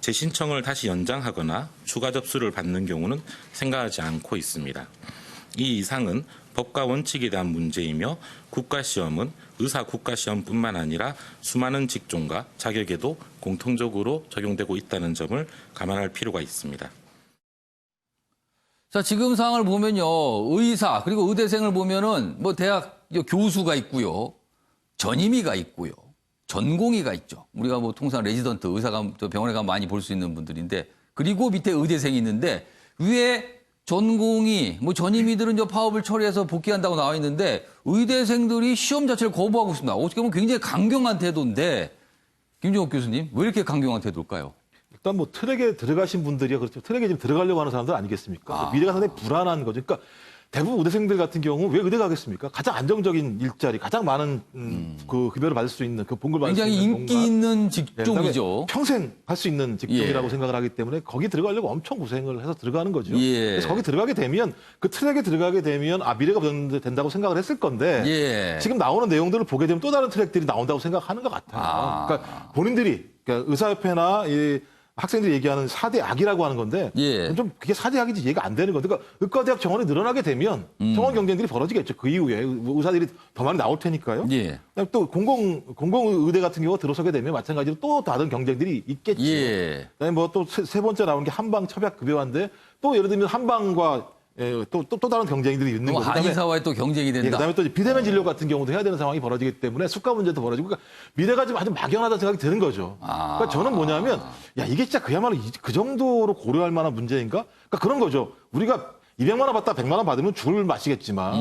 재신청을 다시 연장하거나 추가 접수를 받는 경우는 생각하지 않고 있습니다. 이 이상은 법과 원칙에 대한 문제이며 국가시험은 의사 국가시험뿐만 아니라 수많은 직종과 자격에도 공통적으로 적용되고 있다는 점을 감안할 필요가 있습니다. 자, 지금 상황을 보면요. 의사 그리고 의대생을 보면은 뭐 대학 교수가 있고요. 전임의가 있고요. 전공의가 있죠. 우리가 뭐 통상 레지던트, 의사가 또 병원에 가면 많이 볼 수 있는 분들인데, 그리고 밑에 의대생이 있는데, 위에 전공의, 뭐 전임의들은 저 파업을 처리해서 복귀한다고 나와 있는데, 의대생들이 시험 자체를 거부하고 있습니다. 어떻게 보면 굉장히 강경한 태도인데, 김종욱 교수님, 왜 이렇게 강경한 태도일까요? 일단 뭐 트랙에 들어가신 분들이야 그렇죠. 트랙에 지금 들어가려고 하는 사람들 아니겠습니까? 미래가 상당히 불안한 거죠. 그러니까 대부분 의대생들 같은 경우 왜 의대 가겠습니까? 가장 안정적인 일자리, 가장 많은 그 급여를 받을 수 있는 그 봉급을 받을 수 있는 굉장히 인기 공간, 있는 네, 직종이죠. 평생 할 수 있는 직종이라고 예. 생각을 하기 때문에 거기 들어가려고 엄청 고생을 해서 들어가는 거죠. 예. 그래서 거기 들어가게 되면 그 트랙에 들어가게 되면 미래가 된다고 생각을 했을 건데 예. 지금 나오는 내용들을 보게 되면 또 다른 트랙들이 나온다고 생각하는 것 같아요. 그러니까 본인들이 그러니까 의사협회나 이 학생들이 얘기하는 4대 악이라고 하는 건데 예. 좀 그게 4대 악인지 이해가 안 되는 거죠. 그러니까 의과대학 정원이 늘어나게 되면 정원 경쟁들이 벌어지겠죠. 그 이후에 의사들이 더 많이 나올 테니까요. 예. 그다음에 또 공공의대 같은 경우가 들어서게 되면 마찬가지로 또 다른 경쟁들이 있겠죠. 예. 그다음에 뭐 또 세 번째 나오는 게 한방 첩약급여화인데 또 예를 들면 한방과 또 다른 경쟁들이 있는 거죠. 한의사와의 또 경쟁이 된다. 그다음에 또 비대면 진료 같은 경우도 해야 되는 상황이 벌어지기 때문에 수가 문제도 벌어지고 그러니까 미래가 좀 아주 막연하다는 생각이 드는 거죠. 그러니까 저는 뭐냐면 야 이게 진짜 그야말로 그 정도로 고려할 만한 문제인가? 그러니까 그런 거죠. 우리가 200만 원 받다 100만 원 받으면 죽을 맛이겠지만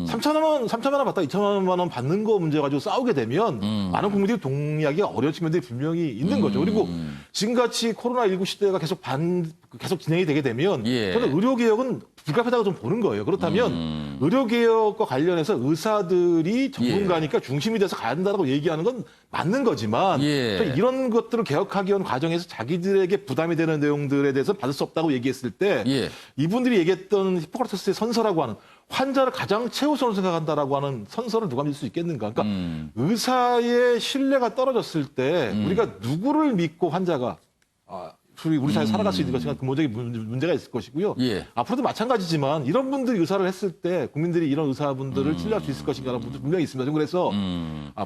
3천만 원 받다 2천만 원 받는 거 문제 가지고 싸우게 되면 많은 국민들이 동의하기가 어려운 측면들이 분명히 있는 거죠. 그리고 지금같이 코로나19 시대가 계속 진행이 되게 되면 예. 저는 의료개혁은 불가피하다고 좀 보는 거예요. 그렇다면 의료개혁과 관련해서 의사들이 전문가니까 중심이 돼서 가야 된다고 얘기하는 건 맞는 거지만 예. 이런 것들을 개혁하기 위한 과정에서 자기들에게 부담이 되는 내용들에 대해서 받을 수 없다고 얘기했을 때 예. 이분들이 얘기했던 히포크라테스의 선서라고 하는 환자를 가장 최우선으로 생각한다라고 하는 선서를 누가 믿을 수 있겠는가? 그러니까 의사의 신뢰가 떨어졌을 때 우리가 누구를 믿고 환자가 우리 사회에 살아갈 수 있는 것인가 근본적인 문제가 있을 것이고요. 예. 앞으로도 마찬가지지만 이런 분들이 의사를 했을 때 국민들이 이런 의사분들을 신뢰할 수 있을 것인가라는 부분도 분명히 있습니다. 그래서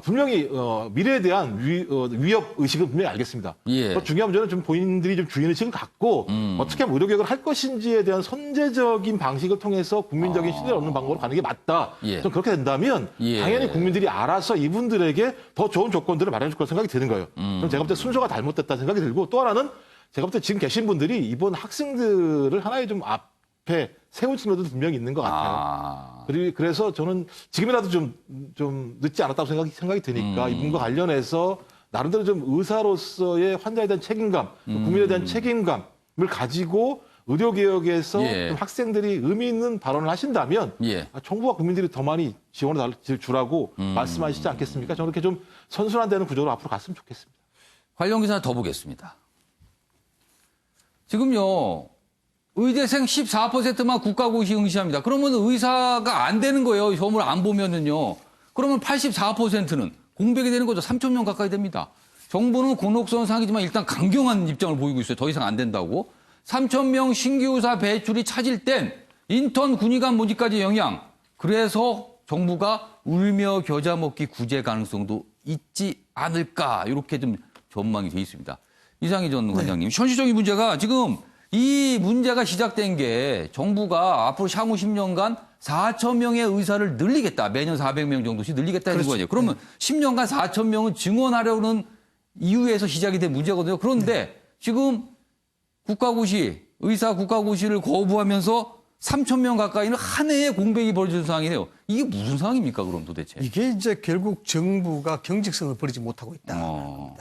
분명히 미래에 대한 위협 의식은 분명히 알겠습니다. 예. 중요한 문제는 좀 본인들이 좀 주인 의식을 갖고 어떻게 하면 의료개혁을 할 것인지에 대한 선제적인 방식을 통해서 국민적인 신뢰를 얻는 방법으로 가는 게 맞다. 예. 좀 그렇게 된다면 예. 당연히 국민들이 알아서 이분들에게 더 좋은 조건들을 마련해 줄 거라 생각이 드는 거예요. 그럼 제가 볼 때 순서가 잘못됐다 생각이 들고 또 하나는 제가 볼 때 지금 계신 분들이 이번 학생들을 하나의 좀 앞에 세운 측면도 분명히 있는 것 같아요. 그래서 저는 지금이라도 좀 늦지 않았다고 생각이 드니까 이분과 관련해서 나름대로 좀 의사로서의 환자에 대한 책임감, 국민에 대한 책임감을 가지고 의료개혁에서 좀 학생들이 의미 있는 발언을 하신다면 정부와 국민들이 더 많이 지원을 주라고 말씀하시지 않겠습니까? 저는 이렇게 좀 선순환되는 구조로 앞으로 갔으면 좋겠습니다. 관련 기사 더 보겠습니다. 지금요, 의대생 14%만 국가고시 응시합니다. 그러면 의사가 안 되는 거예요. 시험을 안 보면은요. 그러면 84%는 공백이 되는 거죠. 3천 명 가까이 됩니다. 정부는 곤혹스러운 상황이지만 일단 강경한 입장을 보이고 있어요. 더 이상 안 된다고. 3천 명 신규 의사 배출이 차질 땐 인턴 군의관 모집까지 영향. 그래서 정부가 울며 겨자 먹기 구제 가능성도 있지 않을까. 이렇게 좀 전망이 돼 있습니다. 이상희 전 관장님, 현실적인 문제가 지금 이 문제가 시작된 게 정부가 앞으로 향후 10년간 4천 명의 의사를 늘리겠다. 매년 400명 정도씩 늘리겠다는 거죠. 그러면 10년간 4천 명을 증원하려는 이유에서 시작이 된 문제거든요. 그런데 지금 의사 국가고시를 거부하면서 3천 명 가까이는 한 해에 공백이 벌어지는 상황이에요. 이게 무슨 상황입니까, 그럼 도대체? 이게 이제 결국 정부가 경직성을 버리지 못하고 있다.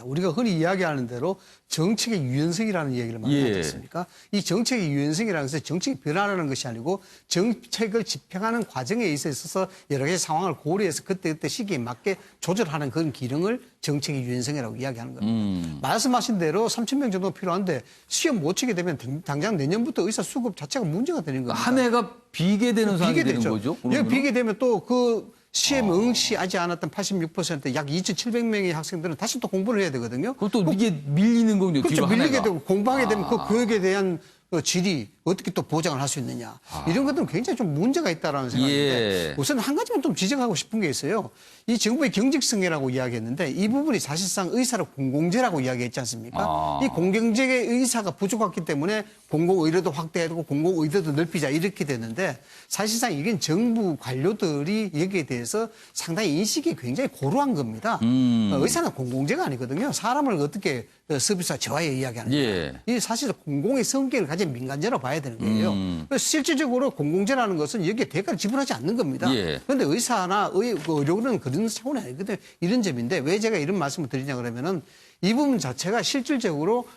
우리가 흔히 이야기하는 대로 정책의 유연성이라는 얘기를 많이 하지 않습니까? 이 정책의 유연성이라는 것은 정책이 변화라는 것이 아니고 정책을 집행하는 과정에 있어서 여러 가지 상황을 고려해서 그때 시기에 맞게 조절하는 그런 기능을 정책의 유연성이라고 이야기하는 겁니다. 말씀하신 대로 3천 명 정도 필요한데 시험 못 치게 되면 당장 내년부터 의사 수급 자체가 문제가 되는 겁니다. 한 해가 비게 되는 상황이 되는 거죠? 예, 비게 되면 또 그 시험 응시하지 않았던 86% 약 2,700명의 학생들은 다시 또 공부를 해야 되거든요. 그것도 이게 밀리는 거군요. 그렇죠. 밀리게 되고 공부하게 되면 그 교육에 대한 질이 어떻게 또 보장을 할 수 있느냐. 이런 것들은 굉장히 좀 문제가 있다라는 생각인데 예. 우선 한 가지만 좀 지적하고 싶은 게 있어요. 이 정부의 경직성이라고 이야기했는데 이 부분이 사실상 의사를 공공재라고 이야기했지 않습니까? 이 공공재의 의사가 부족했기 때문에 공공의료도 확대해야 되고 공공의료도 넓히자 이렇게 됐는데 사실상 이건 정부 관료들이 여기에 대해서 상당히 인식이 굉장히 고루한 겁니다. 의사는 공공재가 아니거든요. 사람을 어떻게 서비스와 재화에 이야기하는 거예요. 예. 이 사실 공공의 성격을 가진 민간재로 봐야 되는 거예요. 그래서 실질적으로 공공재라는 것은 여기에 대가를 지불하지 않는 겁니다. 그런데 의사나 의료는 그런 차원이 아니거든요. 이런 점인데 왜 제가 이런 말씀을 드리냐 그러면은 이 부분 자체가 실질적으로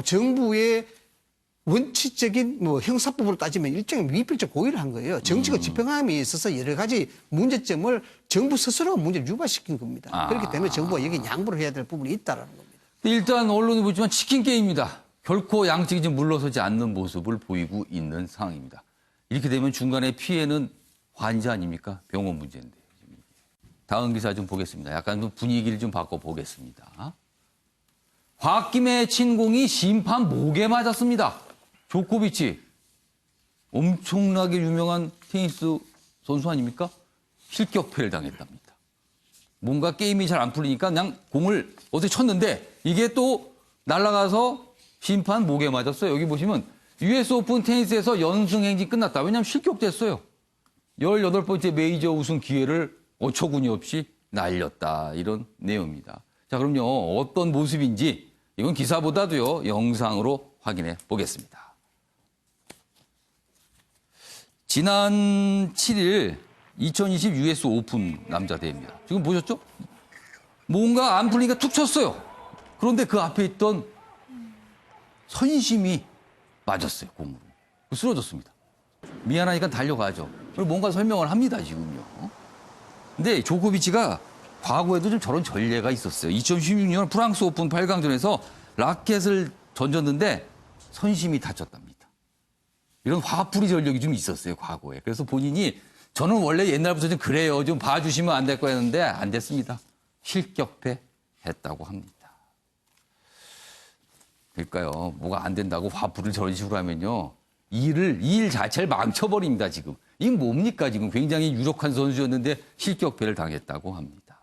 정부의 원칙적인 뭐 형사법으로 따지면 일종의 미필적 고의를 한 거예요. 정치적 집행함에 있어서 여러 가지 문제점을 정부 스스로가 문제를 유발시킨 겁니다. 그렇기 때문에 정부가 여기 양보를 해야 될 부분이 있다라는 겁니다. 일단 언론이 보지만 치킨 게임입니다. 결코 양측이 지금 물러서지 않는 모습을 보이고 있는 상황입니다. 이렇게 되면 중간에 피해는 환자 아닙니까? 병원 문제인데. 다음 기사 좀 보겠습니다. 약간 좀 분위기를 좀 바꿔보겠습니다. 홧김에 친공이 심판 목에 맞았습니다. 조코비치, 엄청나게 유명한 테니스 선수 아닙니까? 실격패를 당했답니다. 뭔가 게임이 잘 안 풀리니까 그냥 공을 어떻게 쳤는데 이게 또 날아가서 심판 목에 맞았어요. 여기 보시면 US 오픈 테니스에서 연승 행진 끝났다. 왜냐하면 실격됐어요. 18번째 메이저 우승 기회를 어처구니 없이 날렸다. 이런 내용입니다. 자, 그럼요. 어떤 모습인지 이건 기사보다도요. 영상으로 확인해 보겠습니다. 지난 7일 2020 US 오픈 남자 대회입니다. 지금 보셨죠? 뭔가 안 풀리니까 툭 쳤어요. 그런데 그 앞에 있던 선심이 맞았어요, 공으로. 쓰러졌습니다. 미안하니까 달려가죠. 그리고 뭔가 설명을 합니다, 지금요. 근데 조코비치가 과거에도 좀 저런 전례가 있었어요. 2016년 프랑스 오픈 8강전에서 라켓을 던졌는데 선심이 다쳤답니다. 이런 화풀이 전력이 좀 있었어요, 과거에. 그래서 본인이 저는 원래 옛날부터 좀 그래요. 좀 봐주시면 안 될 거였는데 안 됐습니다. 실격패 했다고 합니다. 그러니까요. 뭐가 안 된다고 화풀이를 저런 식으로 하면요. 일 자체를 망쳐버립니다, 지금. 이게 뭡니까, 지금. 굉장히 유력한 선수였는데 실격패를 당했다고 합니다.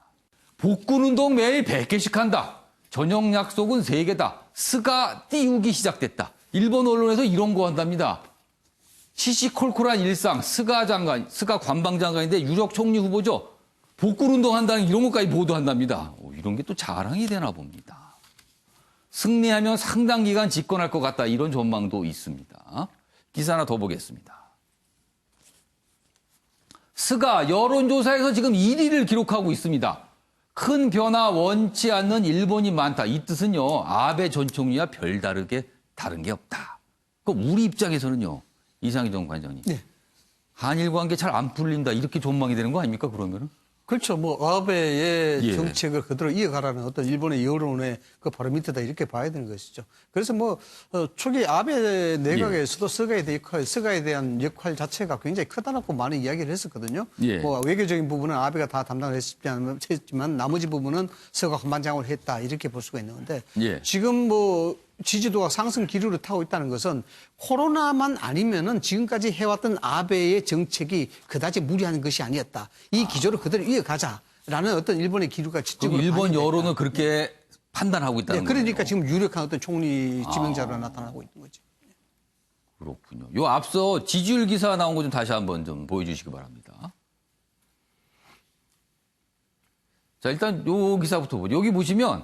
복근운동 매일 100개씩 한다. 저녁 약속은 3개다. 스가 띄우기 시작됐다. 일본 언론에서 이런 거 한답니다. 시시콜콜한 일상, 스가 관방장관인데 유력 총리 후보죠. 복근운동 한다는 이런 것까지 보도한답니다. 이런 게 또 자랑이 되나 봅니다. 승리하면 상당 기간 집권할 것 같다. 이런 전망도 있습니다. 기사 하나 더 보겠습니다. 스가 여론조사에서 지금 1위를 기록하고 있습니다. 큰 변화 원치 않는 일본이 많다. 이 뜻은요. 아베 전 총리와 별다르게 다른 게 없다. 그럼 우리 입장에서는요. 이상희정 관장님. 네. 한일 관계 잘 안 풀린다. 이렇게 전망이 되는 거 아닙니까? 그러면은? 그렇죠. 뭐 아베의 예. 정책을 그대로 이어가라는 어떤 일본의 여론의 그 바로 밑에다 이렇게 봐야 되는 것이죠. 그래서 뭐 초기 아베 내각에서도 스가에 대한 역할 자체가 굉장히 크다라고 많은 이야기를 했었거든요. 예. 뭐 외교적인 부분은 아베가 다 담당을 했지만 나머지 부분은 스가 관방장관을 했다 이렇게 볼 수가 있는 건데 예. 지금 뭐 지지도가 상승 기류를 타고 있다는 것은 코로나만 아니면은 지금까지 해왔던 아베의 정책이 그다지 무리한 것이 아니었다. 이 기조를 그대로 이어가자라는 어떤 일본의 기류가 지적으로 일본 여론은 그렇게 판단하고 있다는 거예요. 그러니까 지금 유력한 어떤 총리 지명자로 나타나고 있는 거죠. 그렇군요. 요 앞서 지지율 기사 나온 거 좀 다시 한번 좀 보여주시기 바랍니다. 자, 일단 요 기사부터 보죠. 여기 보시면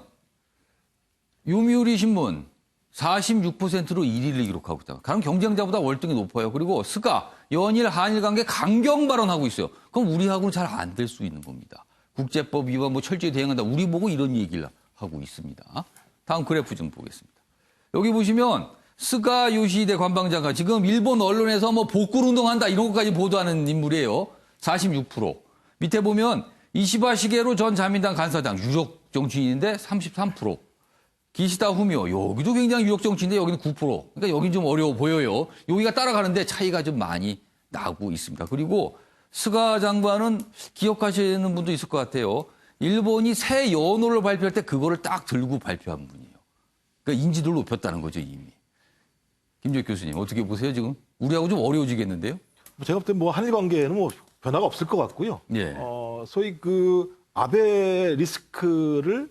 요미우리 신문 46%로 1위를 기록하고 있다. 다른 경쟁자보다 월등히 높아요. 그리고 스가 연일 한일 관계 강경 발언하고 있어요. 그럼 우리하고는 잘 안 될 수 있는 겁니다. 국제법 위반 뭐 철저히 대응한다. 우리 보고 이런 얘기를 하고 있습니다. 다음 그래프 좀 보겠습니다. 여기 보시면 스가 요시히데 관방장관 지금 일본 언론에서 뭐 복근 운동한다 이런 것까지 보도하는 인물이에요. 46%. 밑에 보면 이시바 시게루 전 자민당 간사장 유력 정치인인데 33%. 기시다 후미오 여기도 굉장히 유력 정치인데 여기는 9%. 그러니까 여긴 좀 어려워 보여요. 여기가 따라가는데 차이가 좀 많이 나고 있습니다. 그리고 스가 장관은 기억하시는 분도 있을 것 같아요. 일본이 새 연호를 발표할 때 그거를 딱 들고 발표한 분이에요. 그러니까 인지도를 높였다는 거죠 이미. 김재욱 교수님 어떻게 보세요 지금? 우리하고 좀 어려워지겠는데요? 제가 볼 때 뭐 한일 관계에는 뭐 변화가 없을 것 같고요. 예. 소위 그 아베 리스크를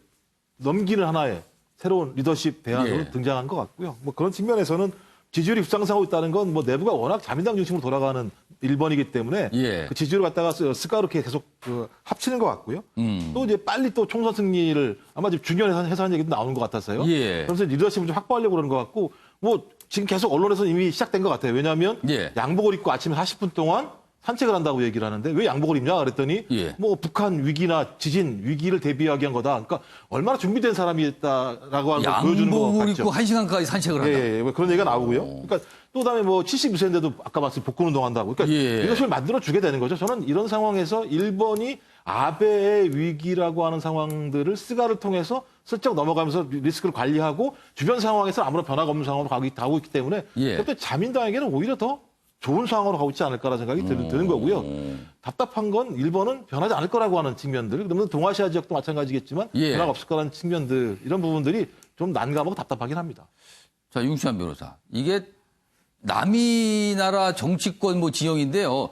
넘기는 하나의 새로운 리더십 대안으로 예. 등장한 것 같고요. 뭐 그런 측면에서는 지지율이 급상승하고 있다는 건 뭐 내부가 워낙 자민당 중심으로 돌아가는 일본이기 때문에 예. 그 지지율을 갖다가 스카르게 계속 그 합치는 것 같고요. 또 이제 빨리 또 총선 승리를 아마 지금 중요해서 하는 얘기도 나오는 것 같아서요. 예. 그래서 리더십을 좀 확보하려고 그러는 것 같고 뭐 지금 계속 언론에서는 이미 시작된 것 같아요. 왜냐하면 예. 양복을 입고 아침에 40분 동안 산책을 한다고 얘기를 하는데 왜 양복을 입냐 그랬더니 예. 뭐 북한 위기나 지진 위기를 대비하기 위한 거다. 그러니까 얼마나 준비된 사람이었다라고 하는 걸 보여주는 것 양복을 같죠. 입고 1시간까지 산책을 한다. 예, 뭐 그런 얘기가 나오고요. 그러니까 또 그다음에 뭐 72세인데도 아까 말씀 복근 운동한다고. 그러니까 예. 리더십을 만들어 주게 되는 거죠. 저는 이런 상황에서 일본이 아베의 위기라고 하는 상황들을 스가를 통해서 슬쩍 넘어가면서 리스크를 관리하고 주변 상황에서 아무런 변화가 없는 상황으로 가고 있기 때문에 예. 그때 자민당에게는 오히려 더 좋은 상황으로 가고 있지 않을까라는 생각이 드는 거고요. 답답한 건 일본은 변하지 않을 거라고 하는 측면들, 그러면 동아시아 지역도 마찬가지겠지만 예. 변화가 없을 거라는 측면들, 이런 부분들이 좀 난감하고 답답하긴 합니다. 자, 윤시환 변호사. 이게 남이 나라 정치권 뭐 지형인데요.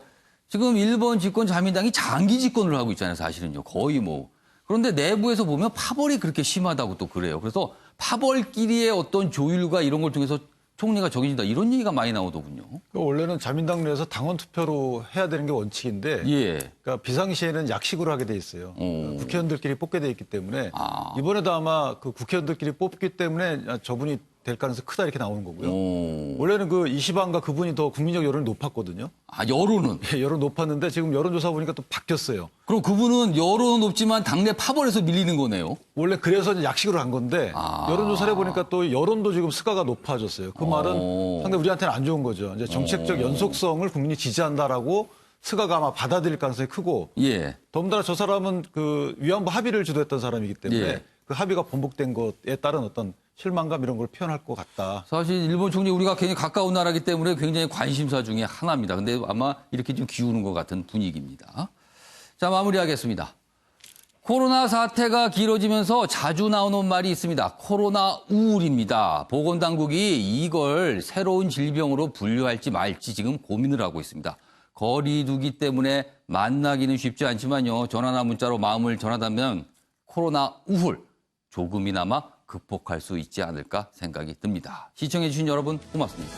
지금 일본 집권 자민당이 장기 집권을 하고 있잖아요, 사실은요. 거의 뭐. 그런데 내부에서 보면 파벌이 그렇게 심하다고 또 그래요. 그래서 파벌끼리의 어떤 조율과 이런 걸 통해서 총리가 정해진다. 이런 얘기가 많이 나오더군요. 원래는 자민당 내에서 당원 투표로 해야 되는 게 원칙인데 예. 그러니까 비상시에는 약식으로 하게 돼 있어요. 국회의원들끼리 뽑게 돼 있기 때문에 이번에도 아마 그 국회의원들끼리 뽑기 때문에 저분이 될 가능성이 크다 이렇게 나오는 거고요. 원래는 그 이시방과 그분이 더 국민적 여론이 높았거든요. 아, 여론은? 예, 여론 높았는데 지금 여론조사 보니까 또 바뀌었어요. 그럼 그분은 여론은 높지만 당내 파벌에서 밀리는 거네요. 원래 그래서 이제 약식으로 한 건데 여론조사를 해보니까 또 여론도 지금 스가가 높아졌어요. 그 말은 상당히 우리한테는 안 좋은 거죠. 이제 정책적 연속성을 국민이 지지한다라고 스가가 아마 받아들일 가능성이 크고 예. 더군다나 저 사람은 그 위안부 합의를 주도했던 사람이기 때문에 예. 그 합의가 번복된 것에 따른 어떤 실망감 이런 걸 표현할 것 같다. 사실 일본 총리 우리가 굉장히 가까운 나라이기 때문에 굉장히 관심사 중에 하나입니다. 근데 아마 이렇게 좀 기우는 것 같은 분위기입니다. 자, 마무리하겠습니다. 코로나 사태가 길어지면서 자주 나오는 말이 있습니다. 코로나 우울입니다. 보건당국이 이걸 새로운 질병으로 분류할지 말지 지금 고민을 하고 있습니다. 거리두기 때문에 만나기는 쉽지 않지만요. 전화나 문자로 마음을 전하다면 코로나 우울 조금이나마 극복할 수 있지 않을까 생각이 듭니다. 시청해주신 여러분 고맙습니다.